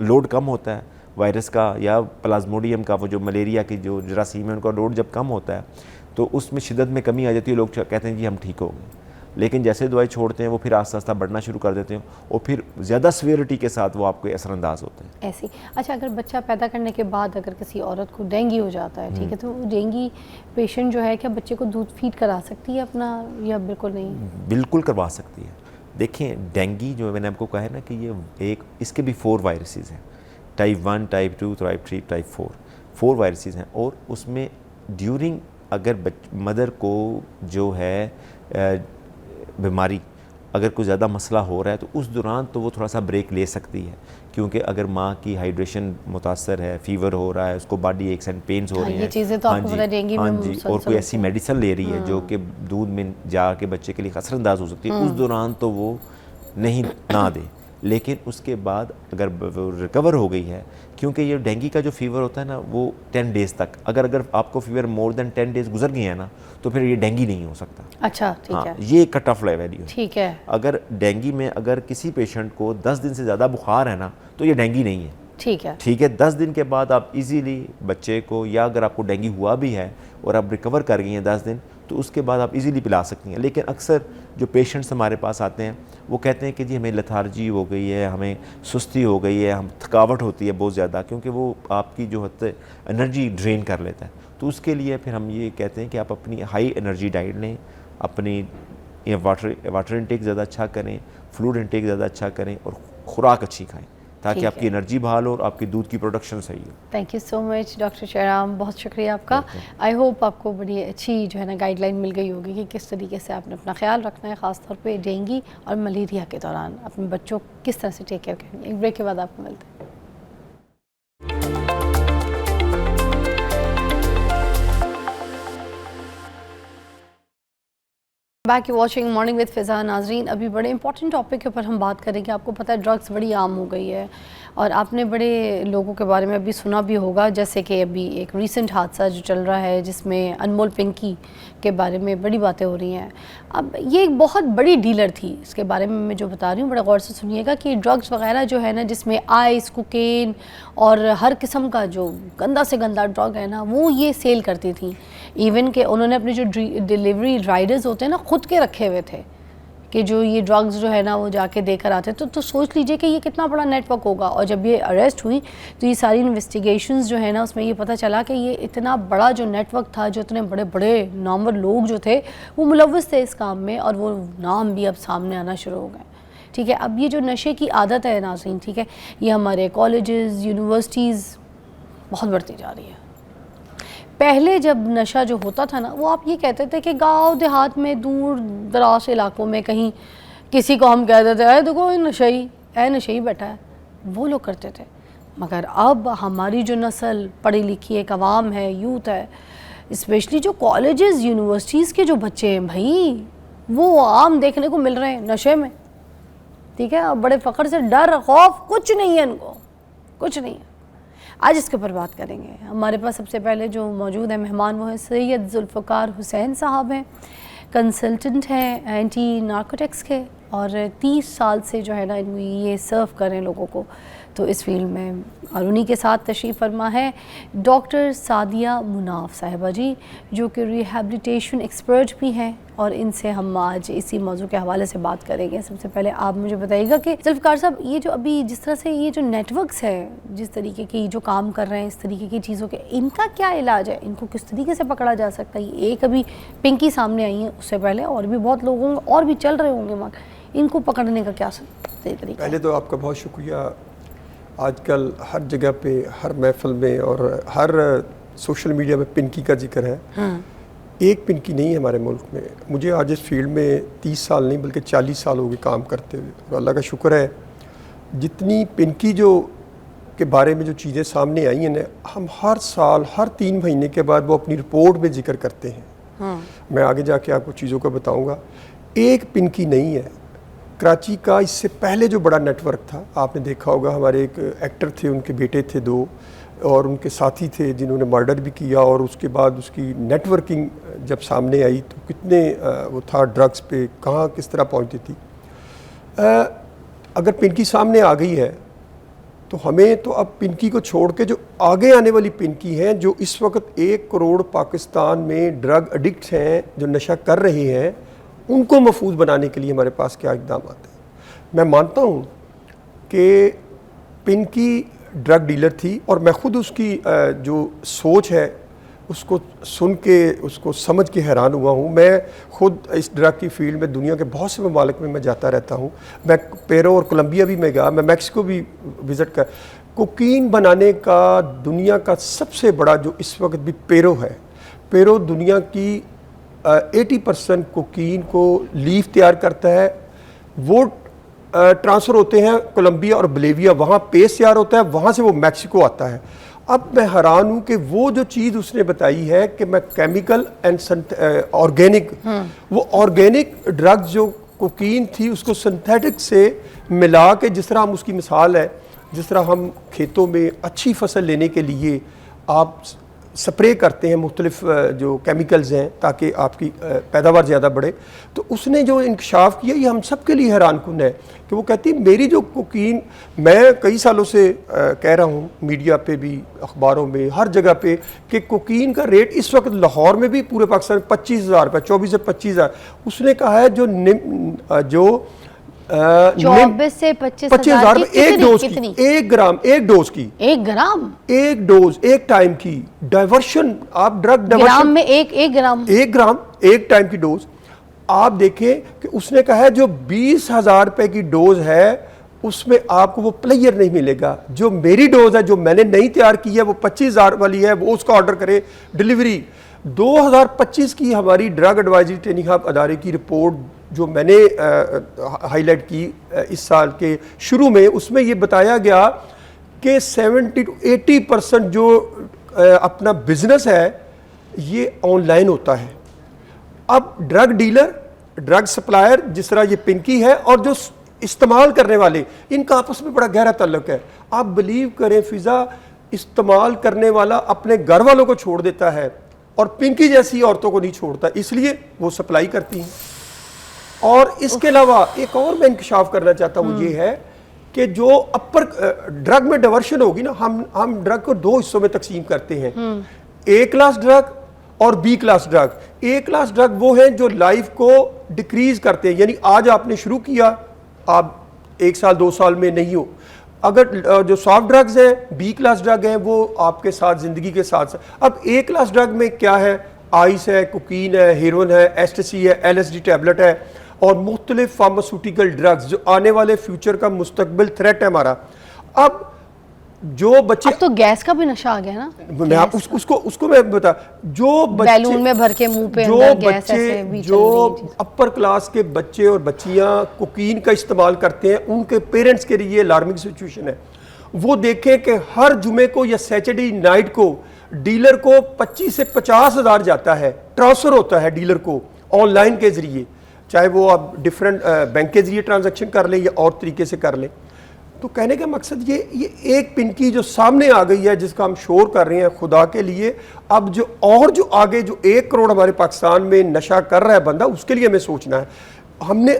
Speaker 3: لوڈ کم ہوتا ہے وائرس کا یا پلازموڈیم کا، وہ جو ملیریا کی جو جراثیم ہے ان کا لوڈ جب کم ہوتا ہے تو اس میں شدت میں کمی آ جاتی ہے. لوگ کہتے ہیں جی ہم ٹھیک ہو گئے، لیکن جیسے دوائی چھوڑتے ہیں وہ پھر آہستہ آہستہ بڑھنا شروع کر دیتے ہیں اور پھر زیادہ سیویرٹی کے ساتھ وہ آپ کو اثر انداز ہوتے ہیں.
Speaker 1: ایسی. اچھا، اگر بچہ پیدا کرنے کے بعد اگر کسی عورت کو ڈینگی ہو جاتا ہے، ٹھیک ہے، تو ڈینگی پیشنٹ جو ہے کیا بچے کو دودھ فیڈ کرا سکتی ہے اپنا یا بالکل نہیں؟
Speaker 3: بالکل کروا سکتی ہے. دیکھیں ڈینگی جو میں نے آپ کو کہا ہے نا کہ یہ اس کے بھی 4 وائرسز ہیں, type 1, type 2, type 3, type 4 viruses ہیں. اور اس میں ڈیورنگ اگر مدر کو جو ہے بیماری اگر کوئی زیادہ مسئلہ ہو رہا ہے تو اس دوران تو وہ تھوڑا سا بریک لے سکتی ہے, کیونکہ اگر ماں کی ہائیڈریشن متاثر ہے, فیور ہو رہا ہے, اس کو باڈی ایکس اینڈ پینز ہو رہے ہیں,
Speaker 1: یہ چیزیں تو آپ کو پتہ ڈینگی میں
Speaker 3: اور کوئی ایسی میڈیسن لے رہی ہے جو کہ دودھ میں جا کے بچے کے لیے اثر انداز ہو سکتی ہے, اس دوران تو وہ نہ دے. لیکن اس کے بعد اگر ریکور ہو گئی ہے, کیونکہ یہ ڈینگی کا جو فیور ہوتا ہے نا وہ 10 ڈیز تک, اگر آپ کو فیور مور دین 10 ڈیز گزر گئے ہیں نا تو پھر یہ ڈینگی نہیں ہو سکتا.
Speaker 1: اچھا ٹھیک ہے,
Speaker 3: یہ کٹ آف لیول ہے.
Speaker 1: ٹھیک ہے,
Speaker 3: اگر ڈینگی میں اگر کسی پیشنٹ کو 10 دن سے زیادہ بخار ہے نا تو یہ ڈینگی نہیں ہے.
Speaker 1: ٹھیک ہے,
Speaker 3: 10 دن کے بعد آپ ایزیلی بچے کو, یا اگر آپ کو ڈینگی ہوا بھی ہے اور آپ ریکور کر گئی ہیں 10 دن, تو اس کے بعد آپ ایزیلی پلا سکتی ہیں. لیکن اکثر جو پیشنٹس ہمارے پاس آتے ہیں وہ کہتے ہیں کہ جی ہمیں لتھارجی ہو گئی ہے, ہمیں سستی ہو گئی ہے, ہم تھکاوٹ ہوتی ہے بہت زیادہ, کیونکہ وہ آپ کی جو انرجی ڈرین کر لیتا ہے. تو اس کے لیے پھر ہم یہ کہتے ہیں کہ آپ اپنی ہائی انرجی ڈائٹ لیں, اپنی واٹر انٹیک زیادہ اچھا کریں, فلوڈ انٹیک زیادہ اچھا کریں, اور خوراک اچھی کھائیں تاکہ آپ کی انرجی بحال ہو اور آپ کی دودھ کی پروڈکشن صحیح ہو.
Speaker 1: Thank you so much doctor Shahram, بہت شکریہ آپ کا. آئی ہوپ آپ کو بڑی اچھی جو ہے نا گائیڈ لائن مل گئی ہوگی کہ کس طریقے سے آپ نے اپنا خیال رکھنا ہے, خاص طور پہ ڈینگی اور ملیریا کے دوران اپنے بچوں کس طرح سے ٹیک کیئر کریں گے. ایک بریک کے بعد آپ کو ملتے ہیں. Back you watching morning with Faza. ناظرین, ابھی بڑے امپورٹنٹ ٹاپک کے اوپر ہم بات کریں گے. آپ کو پتہ ہے ڈرگس بڑی عام ہو گئی ہے, اور آپ نے بڑے لوگوں کے بارے میں ابھی سنا بھی ہوگا, جیسے کہ ابھی ایک ریسنٹ حادثہ جو چل رہا ہے جس میں انمول پنکی کے بارے میں بڑی باتیں ہو رہی ہیں. اب یہ ایک بہت بڑی ڈیلر تھی, اس کے بارے میں جو بتا رہی ہوں بڑے غور سے سنیے گا, کہ ڈرگس وغیرہ جو ہے نا جس میں آئس, کوکین اور ہر قسم کا جو گندا سے گندا ڈرگ ہے نا وہ یہ سیل کرتی تھیں. ایون کہ انہوں نے اپنے جو ڈیلیوری رائڈرز ہوتے ہیں نا خود کے رکھے ہوئے تھے کہ جو یہ ڈرگز جو ہے نا وہ جا کے دے کر آتے. تو سوچ لیجئے کہ یہ کتنا بڑا نیٹ ورک ہوگا. اور جب یہ اریسٹ ہوئی تو یہ ساری انویسٹیگیشنز جو ہے نا اس میں یہ پتہ چلا کہ یہ اتنا بڑا جو نیٹ ورک تھا, جو اتنے بڑے بڑے نامور لوگ جو تھے وہ ملوث تھے اس کام میں, اور وہ نام بھی اب سامنے آنا شروع ہو گئے. ٹھیک ہے, اب یہ جو نشے کی عادت ہے ناظرین, ٹھیک ہے, یہ ہمارے کالجز, یونیورسٹیز بہت بڑھتی جا رہی ہے. پہلے جب نشہ جو ہوتا تھا نا وہ آپ یہ کہتے تھے کہ گاؤں دیہات میں دور دراز علاقوں میں کہیں کسی کو ہم کہتے تھے اے دیکھو نشئی بیٹھا ہے, وہ لوگ کرتے تھے. مگر اب ہماری جو نسل پڑھی لکھی ایک عوام ہے, یوتھ ہے, اسپیشلی جو کالجز یونیورسٹیز کے جو بچے ہیں بھائی, وہ عام دیکھنے کو مل رہے ہیں نشے میں. ٹھیک ہے, بڑے فخر سے, ڈر خوف کچھ نہیں ہے ان کو, کچھ نہیں ہے. آج اس کے اوپر بات کریں گے. ہمارے پاس سب سے پہلے جو موجود ہیں مہمان وہ ہیں سید ذوالفقار حسین صاحب ہیں, کنسلٹنٹ ہیں اینٹی نارکوٹکس کے, اور 30 سال سے جو ہے نا یہ سرو کر رہے ہیں لوگوں کو تو اس فیلڈ میں. اور انہی کے ساتھ تشریف فرما ہے ڈاکٹر سعدیہ مناف صاحبہ جی, جو کہ ریہیبلیٹیشن ایکسپرٹ بھی ہیں, اور ان سے ہم آج اسی موضوع کے حوالے سے بات کریں گے. سب سے پہلے آپ مجھے بتائیے گا کہ ذوالفقار صاحب, یہ جو ابھی جس طرح سے یہ جو نیٹ ورکس ہے, جس طریقے کی جو کام کر رہے ہیں اس طریقے کی چیزوں کے, ان کا کیا علاج ہے, ان کو کس طریقے سے پکڑا جا سکتا ہے؟ ایک ابھی پنکی سامنے آئی ہیں, اس سے پہلے اور بھی بہت لوگ ہوں گے اور بھی چل رہے ہوں گے, ان کو پکڑنے کا کیا طریقہ؟
Speaker 4: پہلے تو آپ کا بہت شکریہ. آج کل ہر جگہ پہ, ہر محفل میں اور ہر سوشل میڈیا میں پنکی کا ذکر ہے. ایک پنکی نہیں ہے ہمارے ملک میں. مجھے آج اس فیلڈ میں 30 سال نہیں بلکہ 40 سال ہو گئے کام کرتے ہوئے, اور اللہ کا شکر ہے جتنی پنکی جو کے بارے میں جو چیزیں سامنے آئی ہیں, ہم ہر سال ہر 3 مہینے کے بعد وہ اپنی رپورٹ میں ذکر کرتے ہیں. میں آگے جا کے آپ کو چیزوں کا بتاؤں گا. ایک پنکی نہیں ہے. کراچی کا اس سے پہلے جو بڑا نیٹ ورک تھا, آپ نے دیکھا ہوگا, ہمارے ایک ایکٹر تھے, ان کے بیٹے تھے 2, اور ان کے ساتھی تھے جنہوں نے مرڈر بھی کیا, اور اس کے بعد اس کی نیٹ ورکنگ جب سامنے آئی تو کتنے وہ تھا ڈرگس پہ, کہاں کس طرح پہنچتی تھی. اگر پنکی سامنے آ گئی ہے تو ہمیں تو اب پنکی کو چھوڑ کے جو آگے آنے والی پنکی ہیں, جو اس وقت 1 کروڑ پاکستان میں ڈرگ ایڈکٹس ہیں جو نشہ کر رہے ہیں, ان کو محفوظ بنانے کے لیے ہمارے پاس کیا اقدامات ہیں. میں مانتا ہوں کہ پنکی ڈرگ ڈیلر تھی, اور میں خود اس کی جو سوچ ہے اس کو سن کے اس کو سمجھ کے حیران ہوا ہوں. میں خود اس ڈرگ کی فیلڈ میں دنیا کے بہت سے ممالک میں جاتا رہتا ہوں. میں پیرو اور کولمبیا بھی میں گیا, میں میکسیکو بھی وزٹ کر. کوکین بنانے کا دنیا کا سب سے بڑا جو اس وقت بھی پیرو ہے. پیرو دنیا کی 80% کوکین کو لیف تیار کرتا ہے. وہ ٹرانسفر ہوتے ہیں کولمبیا اور بلیویا, وہاں پیسٹ تیار ہوتا ہے, وہاں سے وہ میکسیکو آتا ہے. اب میں حیران ہوں کہ وہ جو چیز اس نے بتائی ہے کہ میں کیمیکل اینڈ آرگینک, وہ آرگینک ڈرگ جو کوکین تھی اس کو سنتھیٹک سے ملا کے, جس طرح ہم اس کی مثال ہے, جس طرح ہم کھیتوں میں اچھی فصل لینے کے لیے آپ سپرے کرتے ہیں مختلف جو کیمیکلز ہیں تاکہ آپ کی پیداوار زیادہ بڑھے. تو اس نے جو انکشاف کیا یہ ہم سب کے لیے حیران کن ہے کہ وہ کہتی میری جو کوکین, میں کئی سالوں سے کہہ رہا ہوں میڈیا پہ بھی, اخباروں میں, ہر جگہ پہ, کہ کوکین کا ریٹ اس وقت لاہور میں بھی پورے پاکستان میں 25,000 روپے, 24 سے 25,000. اس نے کہا ہے جو
Speaker 1: 24 سے 25,000
Speaker 4: ایک ڈوز کی, ایک ڈوز ایک ٹائم کی ڈائیورشن. آپ ڈرگ
Speaker 1: گرام میں ایک گرام
Speaker 4: ایک ٹائم کی ڈوز. آپ دیکھیں کہ اس نے کہا ہے جو 20,000 روپے کی ڈوز ہے اس میں آپ کو وہ پلیئر نہیں ملے گا. جو میری ڈوز ہے جو میں نے نہیں تیار کی ہے وہ 25,000 والی ہے, وہ اس کا آرڈر کرے ڈیلیوری. 2025 کی ہماری ڈرگ ایڈوائزری ٹریننگ ہب ادارے کی رپورٹ جو میں نے ہائی لائٹ کی اس سال کے شروع میں, اس میں یہ بتایا گیا کہ 70 to 80% جو اپنا بزنس ہے یہ آن لائن ہوتا ہے. اب ڈرگ ڈیلر, ڈرگ سپلائر, جس طرح یہ پنکی ہے, اور جو استعمال کرنے والے, ان کا آپس میں بڑا گہرا تعلق ہے. آپ بلیو کریں فضا, استعمال کرنے والا اپنے گھر والوں کو چھوڑ دیتا ہے اور پنکی جیسی عورتوں کو نہیں چھوڑتا, اس لیے وہ سپلائی کرتی ہیں. اور اس کے علاوہ ایک اور میں انکشاف کرنا چاہتا ہوں, یہ ہے کہ جو اپر ڈرگ میں ڈائیورشن ہوگی نا, ہم ڈرگ کو 2 حصوں میں تقسیم کرتے ہیں, اے کلاس ڈرگ اور B class drug. A class drug وہ ہیں جو لائف کو ڈیکریز کرتے ہیں, یعنی آج آپ نے شروع کیا, آپ 1 سال 2 سال میں نہیں ہو. اگر جو سافٹ ڈرگز ہیں, بی کلاس ڈرگ ہیں, وہ آپ کے ساتھ زندگی کے ساتھ. اب اے کلاس ڈرگ میں کیا ہے, آئس ہے, کوکین ہے, ہیروئن ہے, ایسٹسی ہے, LSD ٹیبلٹ ہے, اور مختلف فارماسیوٹیکل ڈرگز جو آنے والے فیوچر کا مستقبل تھریٹ ہے ہمارا. اب جو بچے,
Speaker 1: اب تو گیس کا بھی نشہ آ گیا نا,
Speaker 4: میں آپ اس کو میں بتا, جو
Speaker 1: بیلون میں بھر کے منہ پہ اندر گیس ایسے بھی چل رہی ہے.
Speaker 4: جو اپر کلاس کے بچے اور بچیاں کوکین کا استعمال کرتے ہیں, ان کے پیرنٹس کے لیے الارمنگ سچویشن ہے. وہ دیکھیں کہ ہر جمعے کو یا سیٹرڈے نائٹ کو ڈیلر کو 25 سے 50,000 جاتا ہے, ٹرانسفر ہوتا ہے ڈیلر کو آن لائن کے ذریعے, چاہے وہ آپ ڈفرینٹ بینک کے ذریعے ٹرانزیکشن کر لیں یا اور طریقے سے کر لیں. تو کہنے کا مقصد یہ ایک پنکی جو سامنے آ گئی ہے, جس کا ہم شور کر رہے ہیں خدا کے لیے. اب جو آگے جو 1 کروڑ ہمارے پاکستان میں نشہ کر رہا ہے بندہ, اس کے لیے ہمیں سوچنا ہے.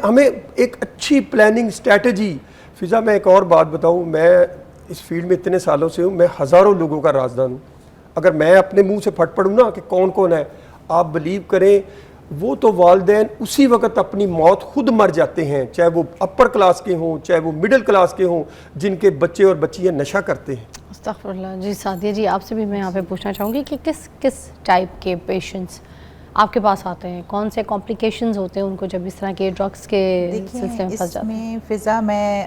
Speaker 4: ہمیں ایک اچھی پلاننگ اسٹریٹجی. فضا میں ایک اور بات بتاؤں, میں اس فیلڈ میں اتنے سالوں سے ہوں, میں ہزاروں لوگوں کا رازدان ہوں. اگر میں اپنے منہ سے پھٹ پڑوں نا کہ کون کون ہے, آپ بلیو کریں وہ تو والدین اسی وقت اپنی موت خود مر جاتے ہیں, چاہے وہ اپر کلاس کے ہوں, چاہے وہ مڈل کلاس کے ہوں, جن کے بچے اور بچیاں نشہ کرتے ہیں.
Speaker 1: استغفر اللہ. جی سعدیہ جی, آپ سے بھی میں یہاں پہ پوچھنا چاہوں گی کہ کس ٹائپ کے پیشنٹس آپ کے پاس آتے ہیں, کون سے کمپلیکیشنز ہوتے ہیں ان کو جب اس طرح کے ڈرگس کے سلسلے میں پھنس جاتے ہیں؟
Speaker 5: اس میں فضا میں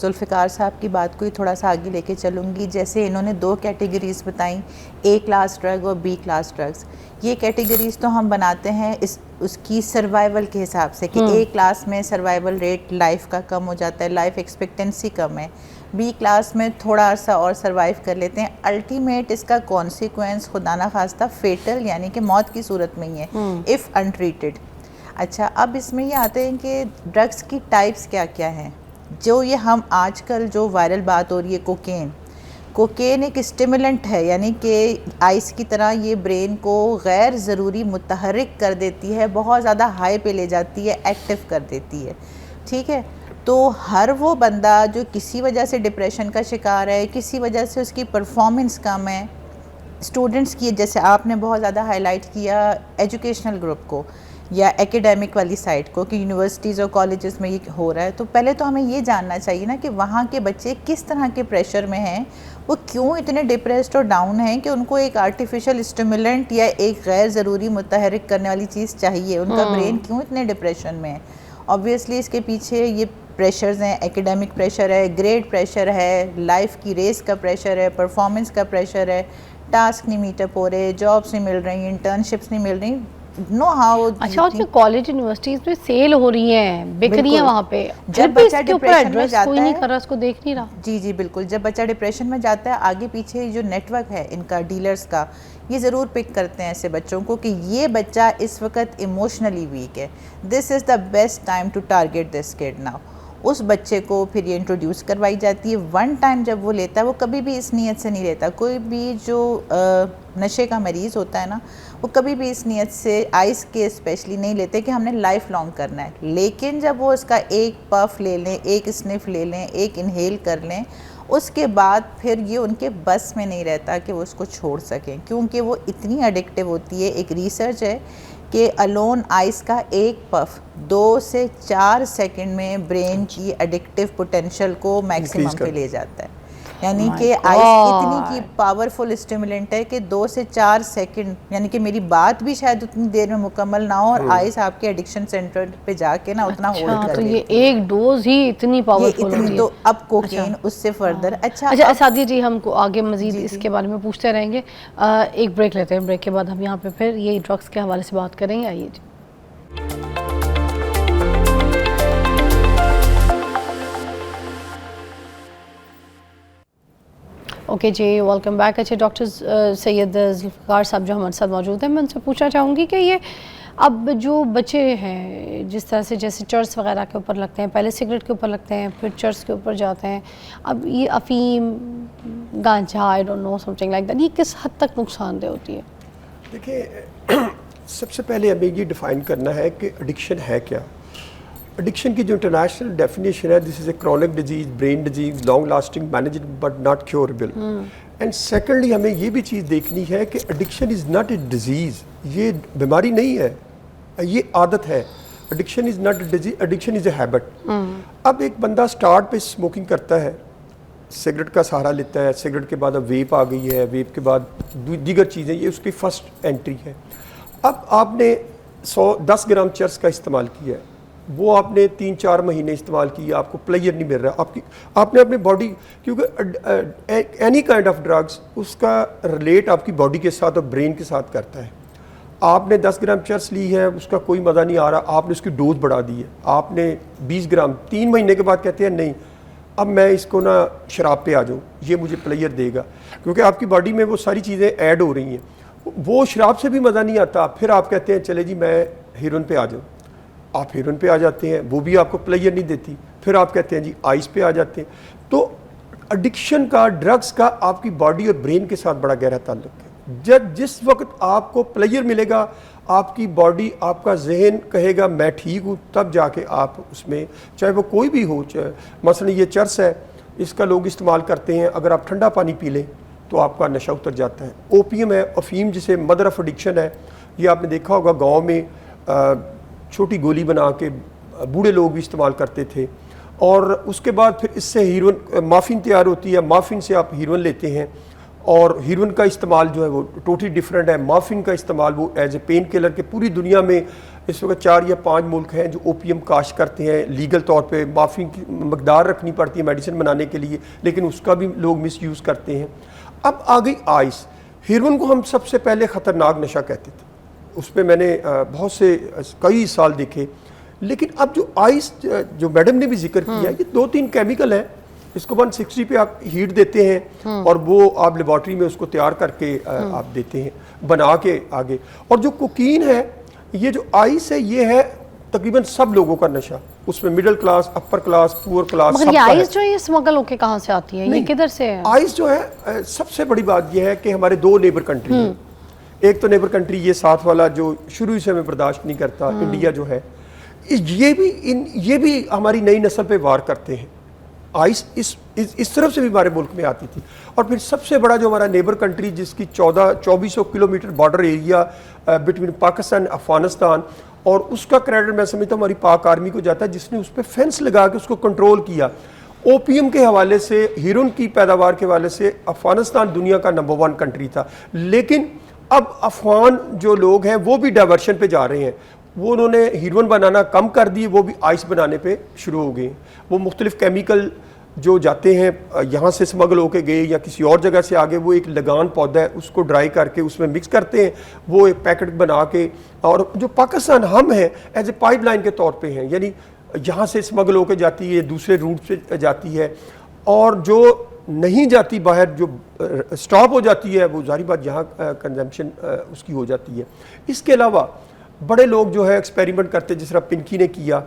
Speaker 5: ذوالفقار صاحب کی بات کو ہی تھوڑا سا آگے لے کے چلوں گی. جیسے انہوں نے 2 کیٹیگریز بتائیں, اے کلاس ڈرگ اور بی کلاس ڈرگز. یہ کیٹیگریز تو ہم بناتے ہیں اس کی سروائیول کے حساب سے کہ اے کلاس میں سروائیول ریٹ لائف کا کم ہو جاتا ہے, لائف ایکسپیکٹنسی کم ہے. بی کلاس میں تھوڑا عرصہ اور سروائیو کر لیتے ہیں. الٹیمیٹ اس کا کانسیکوینس خدا نہ خواستہ فیٹل یعنی کہ موت کی صورت میں ہی ہے اف انٹریٹڈ. اچھا, اب اس میں یہ آتے ہیں کہ ڈرگس کی ٹائپس کیا کیا ہیں. جو یہ ہم آج کل جو وائرل بات ہو رہی ہے, کوکین ایک اسٹیمولنٹ ہے, یعنی کہ آئس کی طرح یہ برین کو غیر ضروری متحرک کر دیتی ہے, بہت زیادہ ہائی پہ لے جاتی ہے, ایکٹیو کر دیتی ہے. ٹھیک ہے, تو ہر وہ بندہ جو کسی وجہ سے ڈپریشن کا شکار ہے, کسی وجہ سے اس کی پرفارمنس کم ہے, اسٹوڈنٹس کی جیسے آپ نے بہت زیادہ ہائی لائٹ کیا ایجوکیشنل گروپ کو, یا ایکیڈیمک والی سائڈ کو کہ یونیورسٹیز اور کالجز میں یہ ہو رہا ہے، تو پہلے تو ہمیں یہ جاننا چاہیے نا کہ وہاں کے بچے کس طرح کے پریشر میں ہیں، وہ کیوں اتنے ڈپریسڈ اور ڈاؤن ہیں کہ ان کو ایک آرٹیفیشل اسٹیمولنٹ یا ایک غیر ضروری متحرک کرنے والی چیز چاہیے، ان کا برین کیوں اتنے ڈپریشن میں ہے. آبویسلی اس کے پیچھے یہ پریشرز ہیں، ایکیڈیمک پریشر ہے، گریڈ پریشر ہے، لائف کی ریس کا پریشر ہے، پرفارمنس کا پریشر ہے، ٹاسک نہیں میٹ اپ ہو رہے، جابس نہیں مل رہی، انٹرنشپس نہیں مل رہی. Know how.
Speaker 1: اچھا اور کالج یونیورسٹیز میں سیل ہو رہی ہیں، بک رہی ہیں وہاں پہ،
Speaker 5: جب بچہ ڈپریشن میں جاتا
Speaker 1: کوئی نہیں کر رہا، اس کو دیکھ نہیں رہا.
Speaker 5: جی بالکل، جب بچہ ڈپریشن میں جاتا ہے آگے پیچھے جو نیٹ ورک ہے ان کا ڈیلرز کا، یہ ضرور پک کرتے ہیں ایسے بچوں کو کہ یہ بچہ اس وقت ایموشنلی ویک ہے، this is the best time to target this kid now. اس بچے کو پھر یہ انٹروڈیوس کروائی جاتی ہے. ون ٹائم جب وہ لیتا ہے وہ کبھی بھی اس نیت سے نہیں لیتا. کوئی بھی جو نشے کا مریض ہوتا ہے نا، وہ کبھی بھی اس نیت سے آئس کے اسپیشلی نہیں لیتے کہ ہم نے لائف لانگ کرنا ہے. لیکن جب وہ اس کا ایک پف لے لیں، ایک اسنف لے لیں، ایک انہیل کر لیں، اس کے بعد پھر یہ ان کے بس میں نہیں رہتا کہ وہ اس کو چھوڑ سکیں، کیونکہ وہ اتنی ایڈکٹیو ہوتی ہے. ایک ریسرچ ہے کہ الون آئس کا ایک پف 2 سے 4 سیکنڈ میں برین کی ایڈکٹیو پوٹینشیل کو میکسیمم پہ لے جاتا ہے. یعنی کہ آئس اتنی کی پاورفل اسٹیمولنٹ ہے کہ 2 سے 4 سیکنڈ، یعنی کہ میری بات بھی شاید اتنی دیر میں مکمل نہ ہو اور آئس آپ کے ایڈکشن سینٹر پہ جا کے نا اتنا ہولڈ کر
Speaker 1: تو
Speaker 5: دیتی
Speaker 1: یہ ایک ڈوز ہی اتنی پاورفل ہوتی ہے.
Speaker 5: تو اب کوکین اس سے فردر.
Speaker 1: اچھا اساتذہ جی، ہم کو آگے مزید اس کے بارے میں پوچھتے رہیں گے. ایک بریک لیتے ہیں، بریک کے بعد ہم یہاں پہ پھر یہ ڈرگس کے حوالے سے بات کریں گے. آئیے جی. اوکے جی، ویلکم بیک. اچھا ڈاکٹر سید ذوالفقار صاحب جو ہمارے ساتھ موجود ہیں، میں ان سے پوچھنا چاہوں گی کہ یہ اب جو بچے ہیں جس طرح سے جیسے چرس وغیرہ کے اوپر لگتے ہیں، پہلے سگریٹ کے اوپر لگتے ہیں، پھر چرس کے اوپر جاتے ہیں، اب یہ افیم، گانجا، I don't know something like that, یہ کس حد تک نقصان دہ ہوتی ہے؟
Speaker 4: دیکھیں، سب سے پہلے ہمیں یہ ڈیفائن کرنا ہے کہ ایڈکشن ہے کیا. ایڈکشن کی جو انٹرنیشنل ڈیفینیشن ہے، this is a chronic disease, brain disease, long lasting, managed but not curable. And secondly ہمیں یہ بھی چیز دیکھنی ہے کہ addiction is not a disease, یہ بیماری نہیں ہے، یہ عادت ہے. Addiction is not a disease, addiction is a habit. اب ایک بندہ سٹارٹ پہ اسموکنگ کرتا ہے، سگریٹ کا سہارا لیتا ہے، سگریٹ کے بعد اب ویپ آ گئی ہے، ویپ کے بعد دیگر چیزیں، یہ اس کی فرسٹ انٹری ہے. اب آپ نے 10 گرام چرس کا استعمال کیا ہے، وہ آپ نے 3-4 مہینے استعمال کیا، آپ کو پلیئر نہیں مل رہا، آپ نے اپنی باڈی، کیونکہ اینی کائنڈ آف ڈرگس اس کا ریلیٹ آپ کی باڈی کے ساتھ اور برین کے ساتھ کرتا ہے. آپ نے 10 گرام چرس لی ہے، اس کا کوئی مزہ نہیں آ رہا، آپ نے اس کی ڈوز بڑھا دی ہے، آپ نے 20 گرام 3 مہینے کے بعد کہتے ہیں نہیں اب میں اس کو نا شراب پہ آ جاؤں، یہ مجھے پلیئر دے گا، کیونکہ آپ کی باڈی میں وہ ساری چیزیں ایڈ ہو رہی ہیں. وہ شراب سے بھی مزہ نہیں آتا، پھر آپ کہتے ہیں چلے جی میں ہیروئن پہ آ جاؤں. آپ ہیروئن پہ آ جاتے ہیں، وہ بھی آپ کو پلیئر نہیں دیتی، پھر آپ کہتے ہیں جی آئس پہ آ جاتے ہیں. تو ایڈکشن کا، ڈرگس کا آپ کی باڈی اور برین کے ساتھ بڑا گہرا تعلق ہے. جس وقت آپ کو پلیئر ملے گا، آپ کی باڈی، آپ کا ذہن کہے گا میں ٹھیک ہوں، تب جا کے آپ اس میں، چاہے وہ کوئی بھی ہو، چاہے مثلا یہ چرس ہے، اس کا لوگ استعمال کرتے ہیں، اگر آپ ٹھنڈا پانی پی لیں تو آپ کا نشہ اتر جاتا ہے. اوپیم ہے، افیم جسے مدر آف ایڈکشن ہے، یہ آپ نے دیکھا ہوگا گاؤں میں چھوٹی گولی بنا کے بوڑھے لوگ بھی استعمال کرتے تھے. اور اس کے بعد پھر اس سے ہیروئن، مارفین تیار ہوتی ہے، مارفین سے آپ ہیروئن لیتے ہیں، اور ہیروئن کا استعمال جو ہے وہ ٹوٹلی ڈیفرنٹ ہے. مارفین کا استعمال وہ ایز اے پین کلر کے، پوری دنیا میں اس وقت 4 یا 5 ملک ہیں جو اوپیم کاشت کرتے ہیں لیگل طور پہ. مارفین کی مقدار رکھنی پڑتی ہے میڈیسن بنانے کے لیے، لیکن اس کا بھی لوگ مس یوز کرتے ہیں. اب آ گئی آئس. ہیروئن کو ہم سب سے پہلے خطرناک نشہ کہتے تھے، اس پہ میں نے بہت سے کئی سال دیکھے. لیکن اب جو آئس جو میڈم نے بھی ذکر کیا، یہ 2-3 کیمیکل ہیں، اس کو 160 پہ آپ ہیٹ دیتے ہیں اور وہ آپ لیبارٹری میں اس کو تیار کر کے آپ دیتے ہیں بنا کے آگے. اور جو کوکین ہے، یہ جو آئس ہے، یہ ہے تقریباً سب لوگوں کا نشہ، اس میں مڈل کلاس، اپر کلاس، پور کلاس.
Speaker 1: مگر یہ آئس جو ہے یہ اسمگل ہو کے کہاں سے آتی ہے، یہ کدھر سے ہے؟
Speaker 4: آئس جو ہے، سب سے بڑی بات یہ ہے کہ ہمارے 2 نیبر کنٹری ہیں. ایک تو نیبر کنٹری یہ ساتھ والا جو شروع سے ہمیں برداشت نہیں کرتا، انڈیا جو ہے، یہ بھی ہماری نئی نسل پہ وار کرتے ہیں. آئس اس طرف سے بھی ہمارے ملک میں آتی تھی. اور پھر سب سے بڑا جو ہمارا نیبر کنٹری، جس کی 2400 kilometre border area between Pakistan Afghanistan, اور اس کا کریڈٹ میں سمجھتا ہوں ہماری پاک آرمی کو جاتا ہے جس نے اس پہ فینس لگا کے اس کو کنٹرول کیا. اوپیم کے حوالے سے, ہیروئن کی پیداوار کے حوالے سے افغانستان دنیا کا نمبر 1 کنٹری تھا, لیکن اب افغان جو لوگ ہیں وہ بھی ڈائیورشن پہ جا رہے ہیں, وہ انہوں نے ہیروئن بنانا کم کر دی, وہ بھی آئس بنانے پہ شروع ہو گئے. وہ مختلف کیمیکل جو جاتے ہیں یہاں سے اسمگل ہو کے گئے یا کسی اور جگہ سے آگے, وہ ایک لگان پودا ہے اس کو ڈرائی کر کے اس میں مکس کرتے ہیں, وہ ایک پیکٹ بنا کے, اور جو پاکستان ہم ہیں ایز اے پائپ لائن کے طور پہ ہیں, یعنی یہاں سے اسمگل ہو کے جاتی ہے, دوسرے روٹ سے جاتی ہے, اور جو نہیں جاتی باہر, جو سٹاپ ہو جاتی ہے, وہ ظاہری بات یہاں کنزمپشن اس کی ہو جاتی ہے. اس کے علاوہ بڑے لوگ جو ہے ایکسپیریمنٹ کرتے, جس طرح پنکی نے کیا.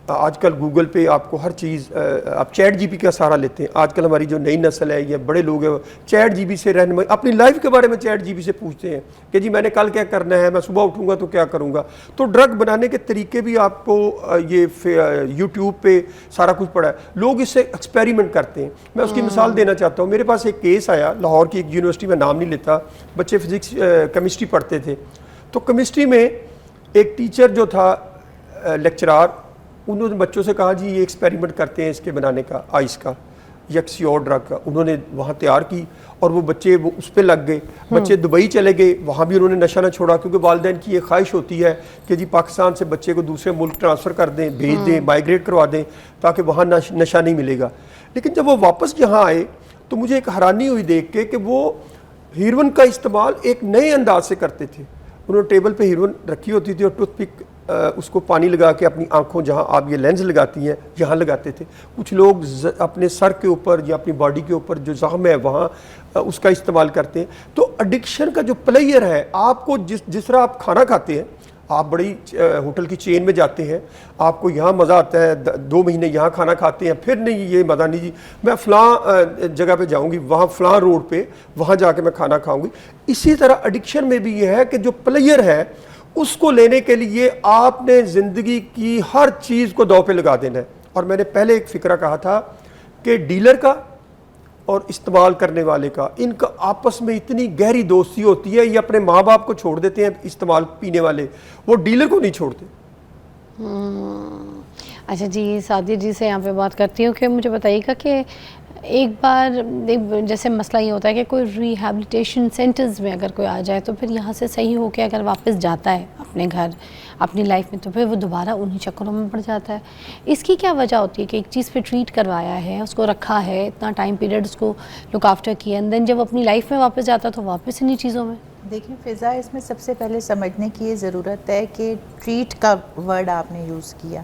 Speaker 4: آج کل گوگل پہ آپ کو ہر چیز, آپ چیٹ جی پی کا سہارا لیتے ہیں. آج کل ہماری جو نئی نسل ہے یا بڑے لوگ ہیں چیٹ جی پی سے رہنمائی, اپنی لائف کے بارے میں چیٹ جی پی سے پوچھتے ہیں کہ جی میں نے کل کیا کرنا ہے, میں صبح اٹھوں گا تو کیا کروں گا. تو ڈرگ بنانے کے طریقے بھی آپ کو یہ یوٹیوب پہ سارا کچھ پڑا ہے, لوگ اس سے ایکسپیریمنٹ کرتے ہیں. میں اس کی مثال دینا چاہتا ہوں. میرے پاس ایک کیس آیا لاہور کی ایک یونیورسٹی, میں نام نہیں لیتا, بچے فزکس کیمسٹری پڑھتے تھے. تو کیمسٹری میں ایک ٹیچر جو تھا لیکچرار, انہوں نے بچوں سے کہا جی یہ ایکسپیریمنٹ کرتے ہیں اس کے بنانے کا, آئس کا یا کسی اور ڈرگ کا. انہوں نے وہاں تیار کی اور وہ بچے وہ اس پہ لگ گئے. بچے دبئی چلے گئے, وہاں بھی انہوں نے نشہ نہ چھوڑا, کیونکہ والدین کی یہ خواہش ہوتی ہے کہ جی پاکستان سے بچے کو دوسرے ملک ٹرانسفر کر دیں, بھیج دیں, مائیگریٹ کروا دیں تاکہ وہاں نشہ نہیں ملے گا. لیکن جب وہ واپس یہاں آئے تو مجھے ایک حیرانی ہوئی دیکھ کے کہ وہ ہیروئن کا استعمال ایک نئے انداز سے کرتے تھے. انہوں نے ٹیبل پہ ہیروئن رکھی ہوتی تھی اور ٹوتھ پک اس کو پانی لگا کے اپنی آنکھوں, جہاں آپ یہ لینز لگاتی ہیں, یہاں لگاتے تھے. کچھ لوگ اپنے سر کے اوپر یا اپنی باڈی کے اوپر جو زخم ہے وہاں اس کا استعمال کرتے ہیں. تو ایڈکشن کا جو پلیئر ہے, آپ کو جس طرح آپ کھانا کھاتے ہیں, آپ بڑی ہوٹل کی چین میں جاتے ہیں, آپ کو یہاں مزہ آتا ہے, 2 مہینے یہاں کھانا کھاتے ہیں, پھر نہیں یہ مزہ نہیں جی میں فلاں جگہ پہ جاؤں گی, وہاں فلاں روڈ پہ وہاں جا کے میں کھانا کھاؤں گی. اسی طرح ایڈکشن میں بھی یہ ہے کہ جو پلیئر ہے اس کو لینے کے لیے آپ نے زندگی کی ہر چیز کو داؤ پہ لگا دینا ہے. اور میں نے پہلے ایک فکرہ کہا تھا کہ ڈیلر کا اور استعمال کرنے والے کا, ان کا آپس میں اتنی گہری دوستی ہوتی ہے. یہ اپنے ماں باپ کو چھوڑ دیتے ہیں استعمال پینے والے, وہ ڈیلر کو نہیں چھوڑتے.
Speaker 1: اچھا جی, سعدیہ جی سے یہاں پہ بات کرتی ہوں کہ مجھے بتائیے گا کہ ایک بار جیسے مسئلہ یہ ہوتا ہے کہ کوئی ریہیبلیٹیشن سینٹرز میں اگر کوئی آ جائے تو پھر یہاں سے صحیح ہو کے اگر واپس جاتا ہے اپنے گھر اپنی لائف میں, تو پھر وہ دوبارہ انہی چکروں میں پڑ جاتا ہے. اس کی کیا وجہ ہوتی ہے کہ ایک چیز پہ ٹریٹ کروایا ہے, اس کو رکھا ہے, اتنا ٹائم پیریڈ اس کو لک آفٹر کیا, اینڈ دین جب اپنی لائف میں واپس جاتا ہے تو واپس انہی چیزوں میں.
Speaker 5: دیکھیں فضا, اس میں سب سے پہلے سمجھنے کی یہ ضرورت ہے کہ ٹریٹ کا ورڈ آپ نے یوز کیا.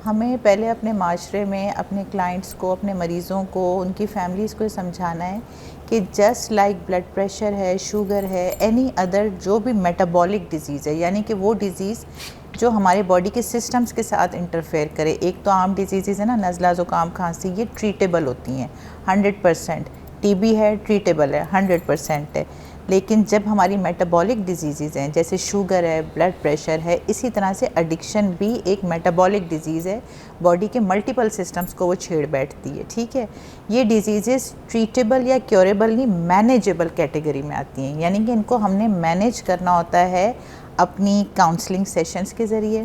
Speaker 5: ہمیں پہلے اپنے معاشرے میں اپنے کلائنٹس کو, اپنے مریضوں کو, ان کی فیملیز کو سمجھانا ہے کہ جسٹ لائک بلڈ پریشر ہے, شوگر ہے, اینی ادر جو بھی میٹابولک ڈیزیز ہے, یعنی کہ وہ ڈیزیز جو ہمارے باڈی کے سسٹمز کے ساتھ انٹرفیئر کرے. ایک تو عام ڈیزیزز ہے نا, نزلہ, زکام, کھانسی, یہ ٹریٹیبل ہوتی ہیں 100%. ٹی بی ہے ٹریٹیبل ہے 100% ہے. لیکن جب ہماری میٹابولک ڈیزیزز ہیں جیسے شوگر ہے, بلڈ پریشر ہے, اسی طرح سے ایڈکشن بھی ایک میٹابولک ڈیزیز ہے, باڈی کے ملٹیپل سسٹمز کو وہ چھیڑ بیٹھتی ہے. ٹھیک ہے, یہ ڈیزیزز ٹریٹیبل یا کیوریبل نہیں, مینیجیبل کیٹیگری میں آتی ہیں. یعنی کہ ان کو ہم نے مینیج کرنا ہوتا ہے اپنی کاؤنسلنگ سیشنز کے ذریعے,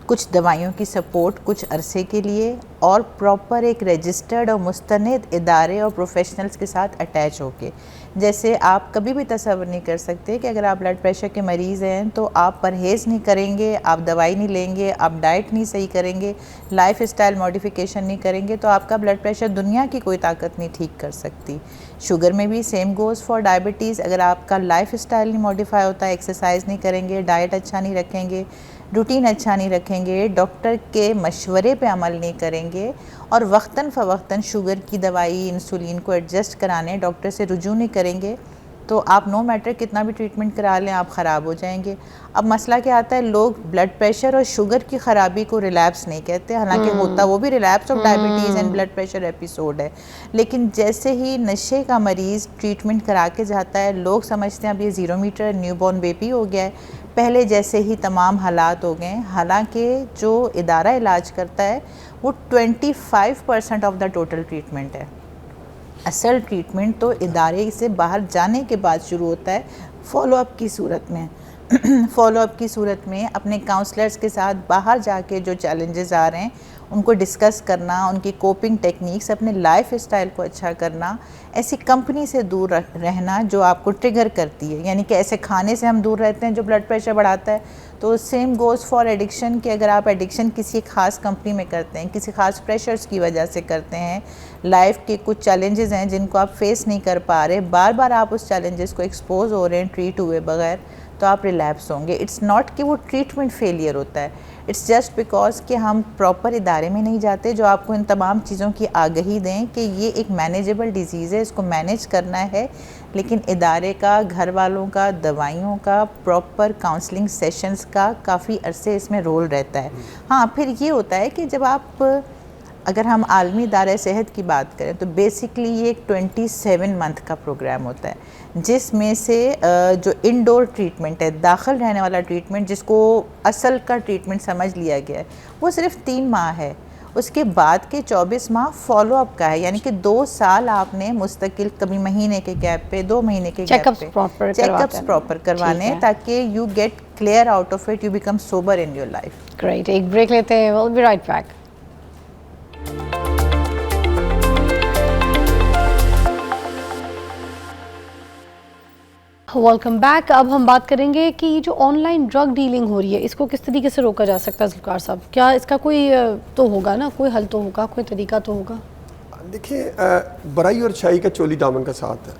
Speaker 5: کچھ دوائیوں کی سپورٹ کچھ عرصے کے لیے, اور پراپر ایک رجسٹرڈ اور مستند ادارے اور پروفیشنلز کے ساتھ اٹیچ ہو کے. جیسے آپ کبھی بھی تصور نہیں کر سکتے کہ اگر آپ بلڈ پریشر کے مریض ہیں تو آپ پرہیز نہیں کریں گے, آپ دوائی نہیں لیں گے, آپ ڈائٹ نہیں صحیح کریں گے, لائف اسٹائل ماڈیفیکیشن نہیں کریں گے, تو آپ کا بلڈ پریشر دنیا کی کوئی طاقت نہیں ٹھیک کر سکتی. شوگر میں بھی سیم گوز فار ڈائبٹیز. اگر آپ کا لائف اسٹائل نہیں ماڈیفائی ہوتا, ایکسرسائز نہیں کریں گے, ڈائٹ اچھا نہیں رکھیں گے, روٹین اچھا نہیں رکھیں گے, ڈاکٹر کے مشورے پہ عمل نہیں کریں گے, اور وقتاً فوقتاً شوگر کی دوائی, انسولین کو ایڈجسٹ کرانے ڈاکٹر سے رجوع نہیں کریں گے, تو آپ نو میٹر کتنا بھی ٹریٹمنٹ کرا لیں آپ خراب ہو جائیں گے. اب مسئلہ کیا آتا ہے, لوگ بلڈ پریشر اور شوگر کی خرابی کو ریلیپس نہیں کہتے, حالانکہ ہوتا وہ بھی relapse of diabetes and blood pressure episode ہے. لیکن جیسے ہی نشے کا مریض ٹریٹمنٹ کرا کے جاتا ہے, لوگ سمجھتے ہیں اب یہ 0 میٹر نیو بورن بیبی ہو گیا ہے, پہلے جیسے ہی تمام حالات ہو گئے ہیں. حالانکہ جو ادارہ علاج کرتا ہے وہ 25% آف دا ٹوٹل ٹریٹمنٹ ہے. اصل ٹریٹمنٹ تو ادارے سے باہر جانے کے بعد شروع ہوتا ہے, فالو اپ کی صورت میں. فالو اپ کی صورت میں اپنے کاؤنسلرز کے ساتھ باہر جا کے جو چیلنجز آ رہے ہیں ان کو ڈسکس کرنا, ان کی کوپنگ ٹیکنیکس, اپنے لائف اسٹائل کو اچھا کرنا, ایسی کمپنی سے دور رہنا جو آپ کو ٹریگر کرتی ہے, یعنی کہ ایسے کھانے سے ہم دور رہتے ہیں جو بلڈ پریشر بڑھاتا ہے. تو سیم گوز فار ایڈکشن کہ اگر آپ ایڈکشن کسی خاص کمپنی میں کرتے ہیں, کسی خاص پریشرز کی وجہ سے کرتے ہیں, لائف کے کچھ چیلنجز ہیں جن کو آپ فیس نہیں کر پا رہے, بار بار آپ اس چیلنجز کو ایکسپوز ہو رہے ہیں ٹریٹ ہوئے بغیر, تو آپ ریلیپس ہوں گے. اٹس ناٹ کہ وہ ٹریٹمنٹ فیلئر ہوتا ہے, اٹس جسٹ بیکاز کہ ہم پراپر ادارے میں نہیں جاتے جو آپ کو ان تمام چیزوں کی آگہی دیں کہ یہ ایک مینیجیبل ڈیزیز ہے, اس کو مینیج کرنا ہے, لیکن ادارے کا, گھر والوں کا, دوائیوں کا, پراپر کاؤنسلنگ سیشنز کا کافی عرصے اس میں رول رہتا ہے. ہاں پھر یہ ہوتا ہے کہ جب آپ, اگر ہم عالمی ادارہ صحت کی بات کریں تو بیسکلی یہ ایک 27 منتھ کا پروگرام ہوتا ہے جس میں سے جو انڈور ٹریٹمنٹ ہے, داخل رہنے والا ٹریٹمنٹ جس کو اصل کا ٹریٹمنٹ سمجھ لیا گیا ہے, وہ صرف 3 ماہ ہے. اس کے بعد کے 24 ماہ فالو اپ کا ہے, یعنی کہ 2 سال آپ نے مستقل, کبھی مہینے کے گیپ پہ, 2 مہینے کے گیپ پہ چیک اپس پراپر کروانے ہیں تاکہ you get clear out of it, you become sober in your life.
Speaker 1: Great, ایک بریک لیتے ہیں, we'll be right back. Welcome back. اب ہم بات کریں گے کہ یہ جو آن لائن ڈرگ ڈیلنگ ہو رہی ہے اس کو کس طریقے سے روکا جا سکتا ہے ذوالفقار صاحب؟ کیا اس کا کوئی تو ہوگا نا, کوئی حل تو ہوگا, کوئی طریقہ تو ہوگا؟
Speaker 4: دیکھیں, برائی اور اچھائی کا چولی دامن کا ساتھ ہے,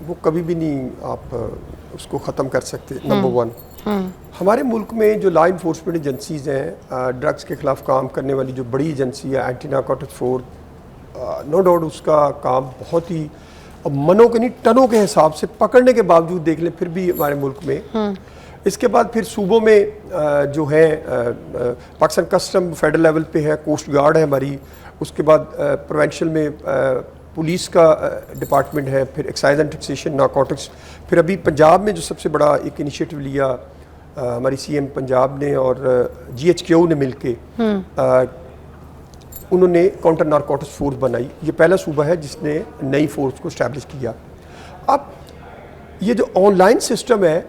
Speaker 4: وہ کبھی بھی نہیں آپ اس کو ختم کر سکتے. نمبر 1, ہمارے ملک میں جو لا انفورسمنٹ ایجنسیز ہیں, ڈرگس کے خلاف کام کرنے والی جو بڑی ایجنسی ہے anti narcotics force, no doubt اس کا کام بہت ہی منوں کے نہیں ٹنوں کے حساب سے پکڑنے کے باوجود دیکھ لیں پھر بھی ہمارے ملک میں. اس کے بعد پھر صوبوں میں جو ہے پاکستان کسٹم فیڈرل لیول پہ ہے, کوسٹ گارڈ ہے ہماری, اس کے بعد پروونشل میں پولیس کا ڈپارٹمنٹ ہے, پھر ایکسائز اینڈ ٹیکسیشن, نارکوٹکس, پھر ابھی پنجاب میں جو سب سے بڑا ایک انیشیٹو لیا ہماری سی ایم پنجاب نے اور GHQ نے مل کے, انہوں نے کاؤنٹر نارکوٹکس فورس بنائی. یہ پہلا صوبہ ہے جس نے نئی فورس کو اسٹیبلش کیا. اب یہ جو آن لائن سسٹم ہے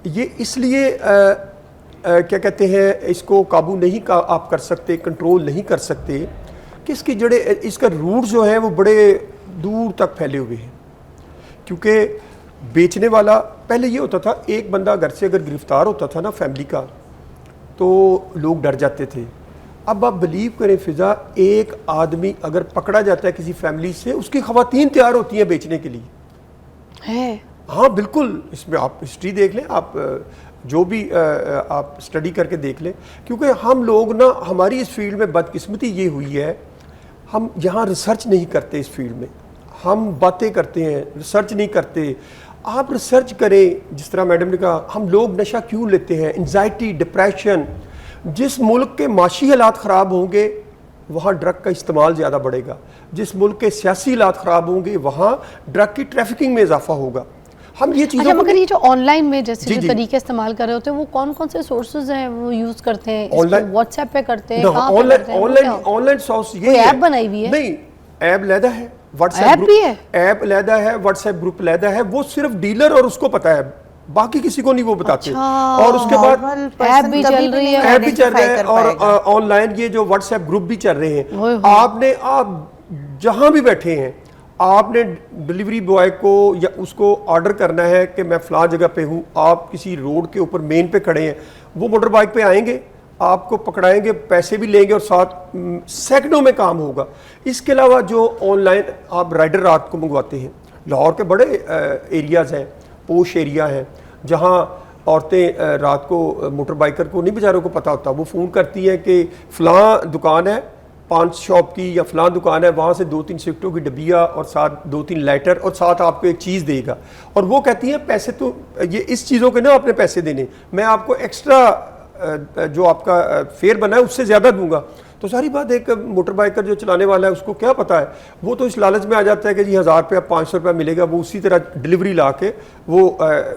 Speaker 4: یہ اس لیے کیا کہتے ہیں, اس کو قابو نہیں آپ کر سکتے, کنٹرول نہیں کر سکتے کہ اس کی جڑیں, اس کا روٹ جو ہے وہ بڑے دور تک پھیلے ہوئے ہیں. کیونکہ بیچنے والا پہلے یہ ہوتا تھا, ایک بندہ گھر سے اگر گرفتار ہوتا تھا نا فیملی کا, تو لوگ ڈر جاتے تھے. اب آپ بلیو کریں فضا, ایک آدمی اگر پکڑا جاتا ہے کسی فیملی سے, اس کی خواتین تیار ہوتی ہیں بیچنے کے لیے. ہاں بالکل, اس میں آپ ہسٹری دیکھ لیں, آپ جو بھی آپ اسٹڈی کر کے دیکھ لیں. کیونکہ ہم لوگ نا, ہماری اس فیلڈ میں بدقسمتی یہ ہوئی ہے, ہم یہاں ریسرچ نہیں کرتے. اس فیلڈ میں ہم باتیں کرتے ہیں, ریسرچ نہیں کرتے. آپ ریسرچ کریں, جس طرح میڈم نے کہا, ہم لوگ نشہ کیوں لیتے ہیں, انزائٹی, ڈپریشن. جس ملک کے معاشی حالات خراب ہوں گے وہاں ڈرگ کا استعمال زیادہ بڑھے گا, جس ملک کے سیاسی حالات خراب ہوں گے وہاں ڈرگ کی ٹریفکنگ میں اضافہ ہوگا. ہم یہ چیزیں,
Speaker 1: مگر یہ جو آن لائن میں جیسے جو طریقے استعمال کر رہے ہوتے ہیں وہ کون کون سے سورسز ہیں وہ یوز کرتے ہیں؟ واٹس ایپ پہ کرتے ہیں,
Speaker 4: آن لائن سورس
Speaker 1: یہ ایپ بنائی ہوئی ہے؟
Speaker 4: نہیں, ایپ علیحدہ ہے, واٹس ایپ بھی ہے, ایپ علیحدہ ہے, واٹس ایپ گروپ علیحدہ ہے. وہ صرف ڈیلر اور اس کو پتا ہے, باقی کسی کو نہیں وہ بتاتے. اور اس کے بعد
Speaker 1: ایپ بھی چل رہی ہے,
Speaker 4: ایپ بھی چل رہا ہے, اور آن لائن یہ جو واٹس ایپ گروپ بھی چل رہے ہیں. آپ جہاں بھی بیٹھے ہیں, آپ نے ڈیلیوری بوائے کو یا اس کو آرڈر کرنا ہے کہ میں فلاں جگہ پہ ہوں, آپ کسی روڈ کے اوپر مین پہ کھڑے ہیں, وہ موٹر بائک پہ آئیں گے, آپ کو پکڑائیں گے, پیسے بھی لیں گے اور ساتھ سیکنڈوں میں کام ہوگا. اس کے علاوہ جو آن لائن آپ رائڈر رات کو منگواتے ہیں, لاہور کے بڑے ایریاز ہیں, پوش ایریا ہے, جہاں عورتیں رات کو, موٹر بائکر کو نہیں بیچاروں کو پتہ ہوتا, وہ فون کرتی ہیں کہ فلاں دکان ہے 5 شاپ کی, یا فلاں دکان ہے, وہاں سے 2-3 سگریٹوں کی ڈبیا اور ساتھ 2-3 لائٹر اور ساتھ آپ کو ایک چیز دے گا. اور وہ کہتی ہیں پیسے تو یہ اس چیزوں کے نا آپ نے پیسے دینے, میں آپ کو ایکسٹرا جو آپ کا فیئر بنا ہے اس سے زیادہ دوں گا. تو ساری بات, ایک موٹر بائکر جو چلانے والا ہے اس کو کیا پتا ہے, وہ تو اس لالچ میں آ جاتا ہے کہ جی 1000 روپیہ 500 روپیہ ملے گا, وہ اسی طرح ڈیلیوری لا کے وہ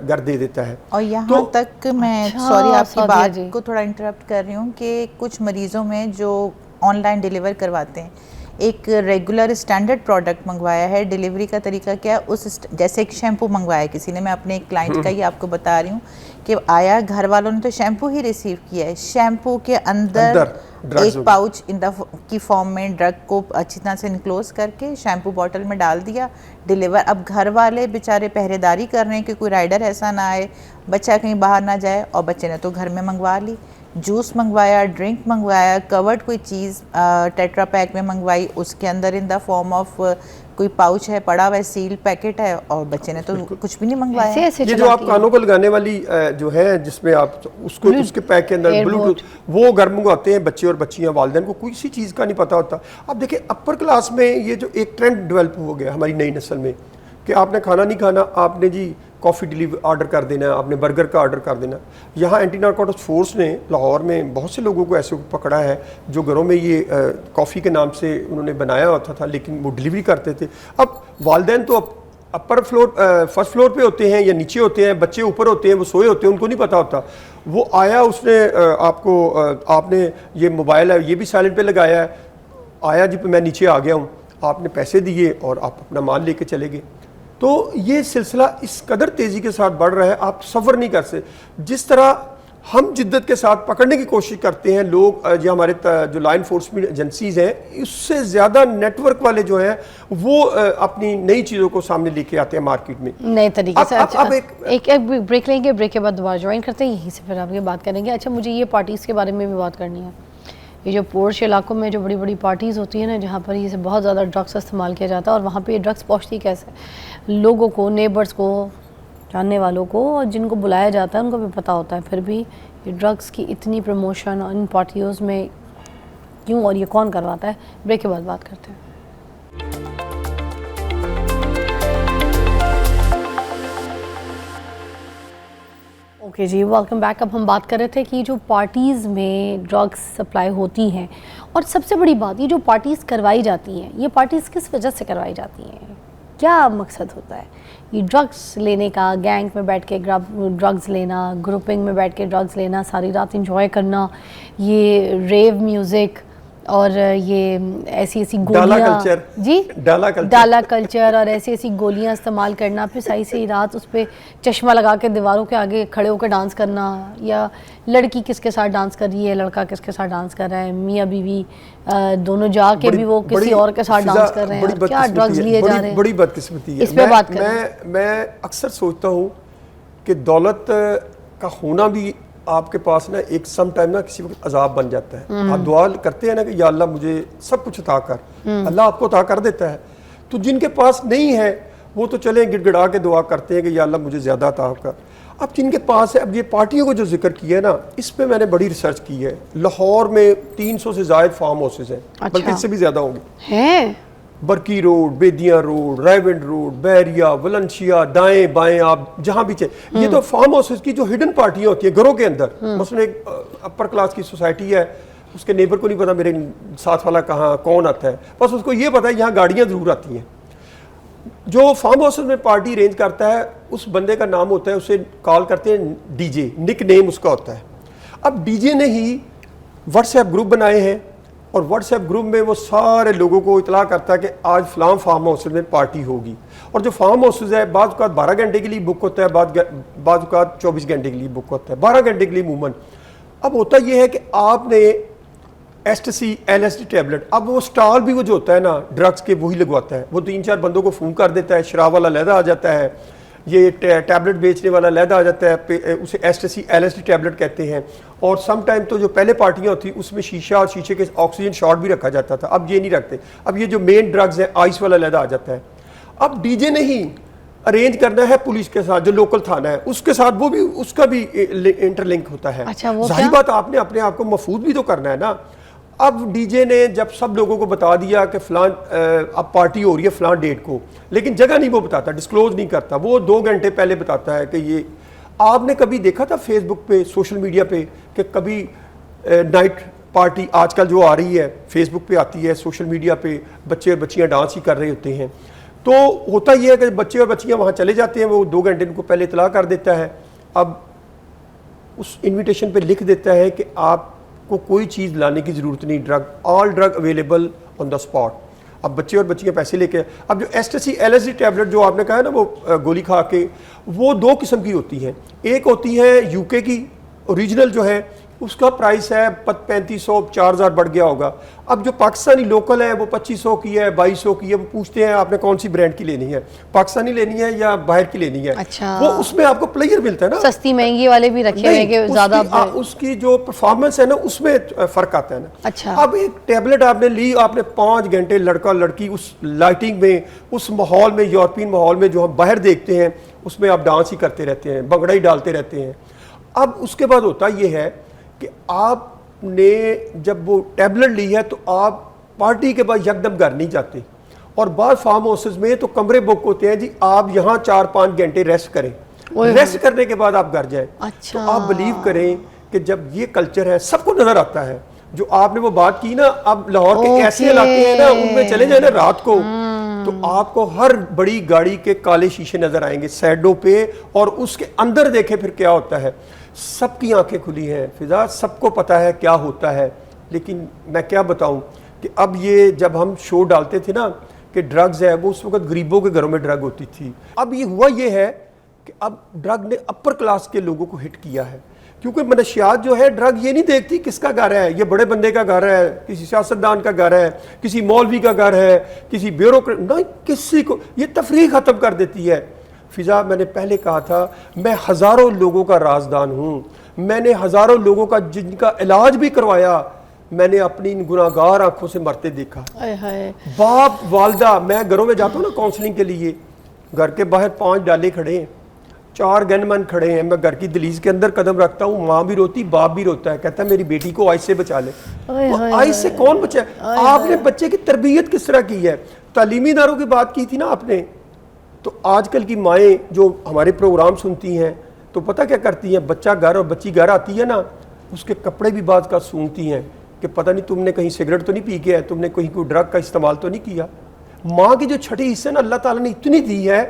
Speaker 4: گھر دے دیتا ہے.
Speaker 5: اور یہاں تک میں سوری آپ کی بات کو تھوڑا انٹرپٹ کر رہی ہوں کہ کچھ مریضوں میں جو آن لائن ڈیلیور کرواتے ہیں, ایک ریگولر اسٹینڈرڈ پروڈکٹ منگوایا ہے. ڈیلیوری کا طریقہ کیا ہے, اس جیسے ایک شیمپو منگوایا کسی نے, میں اپنے ایک کلائنٹ کا ہی آپ کو بتا رہی ہوں کہ آیا, گھر والوں نے تو شیمپو ہی ریسیو کیا ہے, شیمپو کے اندر ایک پاؤچ کی فارم میں ڈرگ کو اچھی طرح سے انکلوز کر کے شیمپو باٹل میں ڈال دیا, ڈیلیور. اب گھر والے بیچارے پہرے داری کر رہے ہیں کہ کوئی رائڈر ایسا نہ آئے, بچہ کہیں باہر نہ جائے, اور بچے نے تو گھر میں منگوا لی. جوس منگوایا, ڈرنک منگوایا, کورڈ کوئی چیز ٹیٹرا پیک میں منگوائی, اس کے اندر ان دا فارم آف کوئی پاؤچ ہے پڑا ہوا ہے, سیل پیکٹ ہے, اور بچے نے تو کچھ بھی نہیں منگوایا.
Speaker 4: یہ جو آپ کانوں کو لگانے والی جو ہے جس میں آپ اس کو اس کے پیک کے اندر بلوٹوتھ, وہ گھر منگواتے ہیں بچے اور بچیاں, والدین کو کوئی سی چیز کا نہیں پتہ ہوتا. اب دیکھیں اپر کلاس میں یہ جو ایک ٹرینڈ ڈیولپ ہو گیا ہماری نئی نسل میں کہ آپ نے کھانا نہیں کھانا, آپ نے جی کافی ڈیلیور آرڈر کر دینا ہے, آپ نے برگر کا آرڈر کر دینا. یہاں اینٹی نارکوٹکس فورس نے لاہور میں بہت سے لوگوں کو ایسے پکڑا ہے جو گھروں میں یہ کافی کے نام سے انہوں نے بنایا ہوتا تھا لیکن وہ ڈیلیوری کرتے تھے. اب والدین تو اپر فلور فرسٹ فلور پہ ہوتے ہیں یا نیچے ہوتے ہیں, بچے اوپر ہوتے ہیں, وہ سوئے ہوتے ہیں, ان کو نہیں پتہ ہوتا. وہ آیا, اس نے آپ نے یہ موبائل ہے یہ بھی سائلنٹ پہ لگایا ہے, آیا جی میں نیچے آ گیا ہوں, آپ نے پیسے دیے اور آپ اپنا مال لے کے چلے گئے. تو یہ سلسلہ اس قدر تیزی کے ساتھ بڑھ رہا ہے, آپ تصور نہیں کر سکتے. جس طرح ہم جدت کے ساتھ پکڑنے کی کوشش کرتے ہیں لوگ, جو ہمارے جو لا انفورسمنٹ ایجنسیز ہیں, اس سے زیادہ نیٹ ورک والے جو ہیں وہ اپنی نئی چیزوں کو سامنے لے کے آتے ہیں مارکیٹ میں
Speaker 1: نئے طریقے سے. اب ایک بریک لیں گے, بریک کے بعد دوبارہ جوائن کرتے ہیں, یہیں سے پھر آپ یہ بات کریں گے. اچھا, مجھے یہ پارٹیز کے بارے میں بھی بات کرنی ہے. یہ جو پورش علاقوں میں جو بڑی بڑی پارٹیز ہوتی ہیں نا, جہاں پر یہ بہت زیادہ ڈرگس استعمال کیا جاتا ہے, اور وہاں پہ یہ ڈرگس پہنچتی کیسے لوگوں کو, نیبرز کو, جاننے والوں کو, اور جن کو بلایا جاتا ہے ان کو بھی پتہ ہوتا ہے, پھر بھی یہ ڈرگس کی اتنی پروموشن ان پارٹیوں میں کیوں, اور یہ کون کرواتا ہے. بریک کے بعد بات کرتے ہیں. اوکے جی, ویلکم بیک. اب ہم بات کر رہے تھے کہ جو پارٹیز میں ڈرگس سپلائی ہوتی ہیں, اور سب سے بڑی بات یہ جو پارٹیز کروائی جاتی ہیں, یہ پارٹیز کس وجہ سے کروائی جاتی ہیں, کیا مقصد ہوتا ہے یہ ڈرگس لینے کا؟ گینگ میں بیٹھ کے ڈرگس لینا, گروپنگ میں بیٹھ کے ڈرگس لینا, ساری رات انجوائے کرنا, یہ ریو میوزک, اور یہ ایسی گولیاں, جی ڈالا کلچر, اور ایسی گولیاں استعمال کرنا, پھر صحیح رات اس پہ چشمہ لگا کے دیواروں کے آگے کھڑے ہو کے ڈانس کرنا, یا لڑکی کس کے ساتھ ڈانس کر رہی ہے, لڑکا کس کے ساتھ ڈانس کر رہا ہے, میاں بیوی دونوں جا کے بھی وہ کسی اور کے ساتھ ڈانس کر رہے ہیں, اور کیا ڈرگز لیے جا رہے ہیں.
Speaker 4: بڑی بدقسمتی ہے.
Speaker 1: اس پہ بات کریں.
Speaker 4: میں اکثر سوچتا ہوں کہ دولت کا ہونا بھی آپ کے پاس نا ایک سم ٹائم نا کسی وقت عذاب بن جاتا ہے. آپ دعا کرتے ہیں نا کہ یا اللہ مجھے سب کچھ عطا کر, اللہ آپ کو عطا کر دیتا ہے. تو جن کے پاس نہیں ہے وہ تو چلیں گڑ گڑا کے دعا کرتے ہیں کہ یا اللہ مجھے زیادہ عطا کر. اب جن کے پاس ہے, اب یہ پارٹیوں کو جو ذکر کیا ہے نا, اس پہ میں نے بڑی ریسرچ کی ہے. لاہور میں 300 سے زائد فارم ہاؤسز ہیں, بلکہ اس سے بھی زیادہ ہوں گے. Burki road, Bedian road, Raiwind road, بیریا, ولنشیا, دائیں بائیں, آپ جہاں بھی چاہے. یہ تو فارم ہاؤسز کی جو ہڈن پارٹیاں ہوتی ہیں گھروں کے اندر. مثلا ایک اپر کلاس کی سوسائٹی ہے, اس کے نیبر کو نہیں پتا میرے ساتھ والا کہاں کون آتا ہے, بس اس کو یہ پتا ہے یہاں گاڑیاں ضرور آتی ہیں. جو فارم ہاؤسز میں پارٹی ارینج کرتا ہے اس بندے کا نام ہوتا ہے, اسے کال کرتے ہیں ڈی جے, نک نیم اس کا ہوتا ہے. اب ڈی جے نے ہی واٹس ایپ گروپ بنائے ہیں, اور واٹس ایپ گروپ میں وہ سارے لوگوں کو اطلاع کرتا ہے کہ آج فلاں فارم ہاؤس میں پارٹی ہوگی. اور جو فارم ہاؤسز ہے بعض اوقات 12 گھنٹے کے لیے بک ہوتا ہے, بعض اوقات 24 گھنٹے کے لیے بک ہوتا ہے, 12 گھنٹے کے لیے عموماً. اب ہوتا یہ ہے کہ آپ نے ایسٹسی ایل ایس ڈی ٹیبلٹ, اب وہ سٹال بھی وہ جو ہوتا ہے نا ڈرگس کے وہی لگواتا ہے. وہ 3-4 بندوں کو فون کر دیتا ہے, شراب والا علیحدہ آ جاتا ہے, یہ ٹیبلٹ بیچنے والا علیحدہ آ جاتا ہے, اسے ایسٹسی ایل ایس ڈی ٹیبلٹ کہتے ہیں. اور سم ٹائم تو جو پہلے پارٹیاں ہوتی اس میں شیشہ اور شیشے کے آکسیجن شاٹ بھی رکھا جاتا تھا, اب یہ نہیں رکھتے. اب یہ جو مین ڈرگز ہیں آئس والا علیحدہ آ جاتا ہے. اب ڈی جے نہیں ارینج کرنا ہے پولیس کے ساتھ, جو لوکل تھانہ ہے اس کے ساتھ, وہ بھی اس کا بھی انٹر لنک ہوتا ہے. ظاہر بات آپ نے اپنے آپ کو محفوظ بھی تو کرنا ہے نا. اب ڈی جے نے جب سب لوگوں کو بتا دیا کہ فلاں اب پارٹی ہو رہی ہے فلاں ڈیٹ کو, لیکن جگہ نہیں وہ بتاتا, ڈسکلوز نہیں کرتا, وہ 2 گھنٹے پہلے بتاتا ہے کہ یہ. آپ نے کبھی دیکھا تھا فیس بک پہ, سوشل میڈیا پہ, کہ کبھی نائٹ پارٹی آج کل جو آ رہی ہے فیس بک پہ آتی ہے, سوشل میڈیا پہ بچے اور بچیاں ڈانس ہی کر رہے ہوتے ہیں. تو ہوتا یہ ہے کہ بچے اور بچیاں وہاں چلے جاتے ہیں, وہ 2 گھنٹے ان کو پہلے اطلاع کر دیتا ہے. اب اس انویٹیشن پہ لکھ دیتا ہے کہ آپ کو کوئی چیز لانے کی ضرورت نہیں, drug all drug available on the spot. اب بچے اور بچیاں پیسے لے کے, اب جو ایسٹسی LSD ٹیبلٹ جو آپ نے کہا ہے نا وہ گولی کھا کے, وہ 2 قسم کی ہوتی ہیں. ایک ہوتی ہے UK کی اوریجنل جو ہے, اس کا پرائس ہے 3500 4000 بڑھ گیا ہوگا. اب جو پاکستانی لوکل ہے وہ 2500 کی ہے 2200 کی ہے. وہ پوچھتے ہیں آپ نے کون سی برانڈ کی لینی ہے, پاکستانی لینی ہے یا باہر کی لینی ہے.
Speaker 1: اچھا,
Speaker 4: وہ اس میں آپ کو پلیئر ملتا ہے نا,
Speaker 1: سستی مہنگی والے بھی رکھے ہوئے کہ زیادہ
Speaker 4: اس کی جو پرفارمنس ہے نا اس میں فرق آتا ہے نا.
Speaker 1: اچھا,
Speaker 4: اب ایک ٹیبلٹ آپ نے لی, آپ نے 5 گھنٹے لڑکا لڑکی اس لائٹنگ میں, اس ماحول میں, یورپین ماحول میں جو ہم باہر دیکھتے ہیں, اس میں آپ ڈانس ہی کرتے رہتے ہیں, بھنگڑا ہی ڈالتے رہتے ہیں. اب اس کے بعد ہوتا یہ ہے کہ آپ نے جب وہ ٹیبلٹ لی ہے تو آپ پارٹی کے بعد یکدم گھر نہیں جاتے, اور بعض فارم ہاؤسز میں تو کمرے بک ہوتے ہیں جی, آپ یہاں 4-5 گھنٹے ریسٹ کریں, ریسٹ کرنے کے بعد آپ گھر جائیں.
Speaker 1: اچھا,
Speaker 4: تو آپ بلیو کریں کہ جب یہ کلچر ہے سب کو نظر آتا ہے. جو آپ نے وہ بات کی نا, اب لاہور کے ایسے علاقے ہیں نا ان میں چلے جائیں نا رات کو, تو آپ کو ہر بڑی گاڑی کے کالے شیشے نظر آئیں گے سائڈوں پہ, اور اس کے اندر دیکھیں پھر کیا ہوتا ہے. سب کی آنکھیں کھلی ہیں فضا, سب کو پتا ہے کیا ہوتا ہے. لیکن میں کیا بتاؤں کہ اب یہ جب ہم شو ڈالتے تھے نا کہ ڈرگز ہے, وہ اس وقت غریبوں کے گھروں میں ڈرگ ہوتی تھی. اب یہ ہوا یہ ہے کہ اب ڈرگ نے اپر کلاس کے لوگوں کو ہٹ کیا ہے, کیونکہ منشیات جو ہے ڈرگ یہ نہیں دیکھتی کس کا گھر ہے, یہ بڑے بندے کا گھر ہے, کسی سیاستدان کا گھر ہے, کسی مولوی کا گھر ہے, کسی بیوروکریٹ, نہ کسی کو, یہ تفریح ختم کر دیتی ہے. فضا میں نے پہلے کہا تھا میں ہزاروں لوگوں کا رازدان ہوں, میں نے ہزاروں لوگوں کا جن کا علاج بھی کروایا, میں نے اپنی گناہگار آنکھوں سے مرتے دیکھا. باپ والدہ, میں گھروں میں جاتا ہوں نا کاؤنسلنگ کے لیے, گھر کے باہر 5 ڈالے کھڑے ہیں, 4 گن مین کھڑے ہیں, میں گھر کی دہلیز کے اندر قدم رکھتا ہوں, ماں بھی روتی باپ بھی روتا ہے, کہتا ہے میری بیٹی کو آئس سے بچا لے. آئس سے کون بچائے؟ آپ نے بچے کی تربیت کس طرح کی ہے؟ تعلیمی اداروں کی بات کی تھی نا آپ نے, تو آج کل کی مائیں جو ہمارے پروگرام سنتی ہیں تو پتہ کیا کرتی ہیں, بچہ گھر اور بچی گھر آتی ہے نا, اس کے کپڑے بھی بعض کا سونگتی ہیں کہ پتہ نہیں تم نے کہیں سگریٹ تو نہیں پی کے ہے, تم نے کہیں کوئی ڈرگ کا استعمال تو نہیں کیا. ماں کی جو چھٹی حصے نا اللہ تعالیٰ نے اتنی دی ہے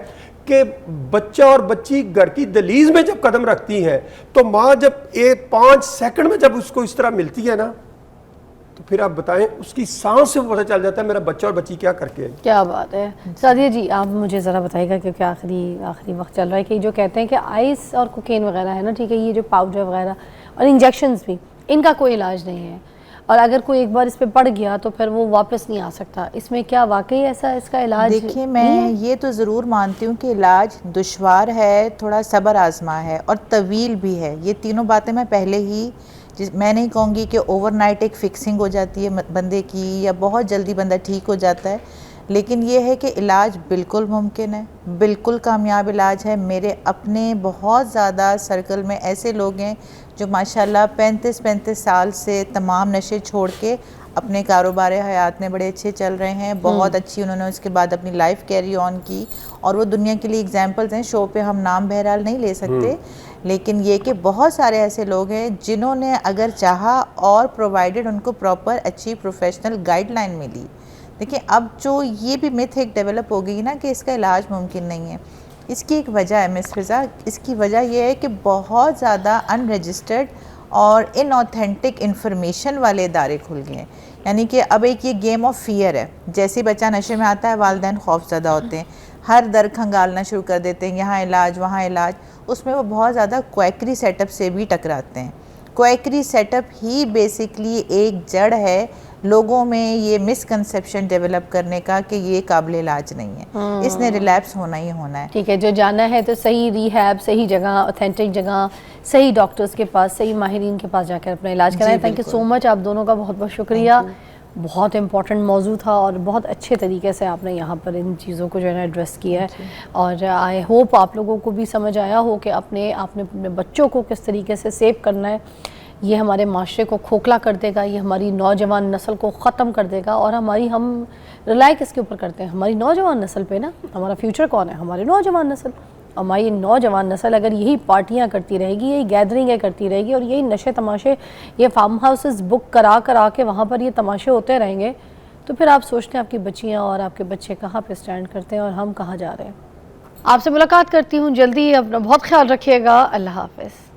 Speaker 4: کہ بچہ اور بچی گھر کی دہلیز میں جب قدم رکھتی ہیں تو ماں جب 5 سیکنڈ میں جب اس کو اس طرح ملتی ہے نا, تو پھر آپ بتائیں اس کی سانس سے پتہ چل جاتا ہے میرا بچہ اور بچی کیا کر کے.
Speaker 1: کیا بات ہے. سعدیہ جی آپ مجھے ذرا بتائیے گا, کیونکہ آخری وقت چل رہا ہے, کہ جو کہتے ہیں کہ آئس اور کوکین وغیرہ ہے نا, ٹھیک ہے, یہ جو پاؤڈر وغیرہ اور انجیکشنز بھی, ان کا کوئی علاج نہیں ہے, اور اگر کوئی ایک بار اس پہ پڑ گیا تو پھر وہ واپس نہیں آ سکتا. اس میں کیا واقعی ایسا اس کا علاج؟
Speaker 5: دیکھیں میں یہ تو ضرور مانتی ہوں کہ علاج دشوار ہے, تھوڑا صبر آزما ہے, اور طویل بھی ہے. یہ تینوں باتیں میں پہلے ہی, میں نہیں کہوں گی کہ اوور نائٹ ایک فکسنگ ہو جاتی ہے بندے کی, یا بہت جلدی بندہ ٹھیک ہو جاتا ہے, لیکن یہ ہے کہ علاج بالکل ممکن ہے, بالکل کامیاب علاج ہے. میرے اپنے بہت زیادہ سرکل میں ایسے لوگ ہیں جو ماشاءاللہ 35 سال سے تمام نشے چھوڑ کے اپنے کاروبار حیات میں بڑے اچھے چل رہے ہیں, بہت اچھی انہوں نے اس کے بعد اپنی لائف کیری آن کی, اور وہ دنیا کے لیے ایگزامپلز ہیں. شو پہ ہم نام بہرحال نہیں لے سکتے, لیکن یہ کہ بہت سارے ایسے لوگ ہیں جنہوں نے اگر چاہا اور پرووائڈڈ ان کو پراپر اچھی پروفیشنل گائیڈ لائن ملی. دیکھیں اب جو یہ بھی میتھ ایک ڈیولپ ہو گئی نا کہ اس کا علاج ممکن نہیں ہے, اس کی ایک وجہ ہے مس فضا. اس کی وجہ یہ ہے کہ بہت زیادہ ان رجسٹرڈ اور ان اوتھینٹک انفارمیشن والے ادارے کھل گئے ہیں. یعنی کہ اب ایک یہ گیم آف فیئر ہے, جیسے بچہ نشے میں آتا ہے والدین خوف زدہ ہوتے ہیں, ہر در کھنگالنا شروع کر دیتے ہیں, یہاں علاج وہاں علاج. اس میں وہ بہت زیادہ کویکری سیٹ اپ سے بھی ٹکراتے ہیں. کویکری سیٹ اپ ہی بیسکلی ایک جڑ ہے لوگوں میں یہ مسکنسیپشن ڈیولپ کرنے کا کہ یہ قابل علاج نہیں ہے, اس نے ریلیپس ہونا ہی ہونا ہے.
Speaker 1: ٹھیک ہے, جو جانا ہے تو صحیح ریہیب, صحیح جگہ, اوتھینٹک جگہ, صحیح ڈاکٹرز کے پاس, صحیح ماہرین کے پاس جا کر اپنا علاج کرائیں. تھینک یو سو مچ, آپ دونوں کا بہت بہت شکریہ. بہت امپورٹنٹ موضوع تھا اور بہت اچھے طریقے سے آپ نے یہاں پر ان چیزوں کو جو ہے نا ایڈریس کیا ہے, اور آئی ہوپ آپ لوگوں کو بھی سمجھ آیا ہو کہ آپ نے اپنے بچوں کو کس طریقے سے سیو کرنا ہے. یہ ہمارے معاشرے کو کھوکھلا کر دے گا, یہ ہماری نوجوان نسل کو ختم کر دے گا, اور ہم ریلائی کس کے اوپر کرتے ہیں؟ ہماری نوجوان نسل پہ نا. ہمارا فیوچر کون ہے؟ ہماری نوجوان نسل. ہماری نوجوان نسل اگر یہی پارٹیاں کرتی رہے گی, یہی گیدرنگیں کرتی رہے گی, اور یہی نشے تماشے, یہ فارم ہاؤسز بک کرا کے وہاں پر یہ تماشے ہوتے رہیں گے, تو پھر آپ سوچتے ہیں آپ کی بچیاں اور آپ کے بچے کہاں پہ سٹینڈ کرتے ہیں اور ہم کہاں جا رہے ہیں. آپ سے ملاقات کرتی ہوں جلدی, اپنا بہت خیال رکھیے گا. اللہ حافظ.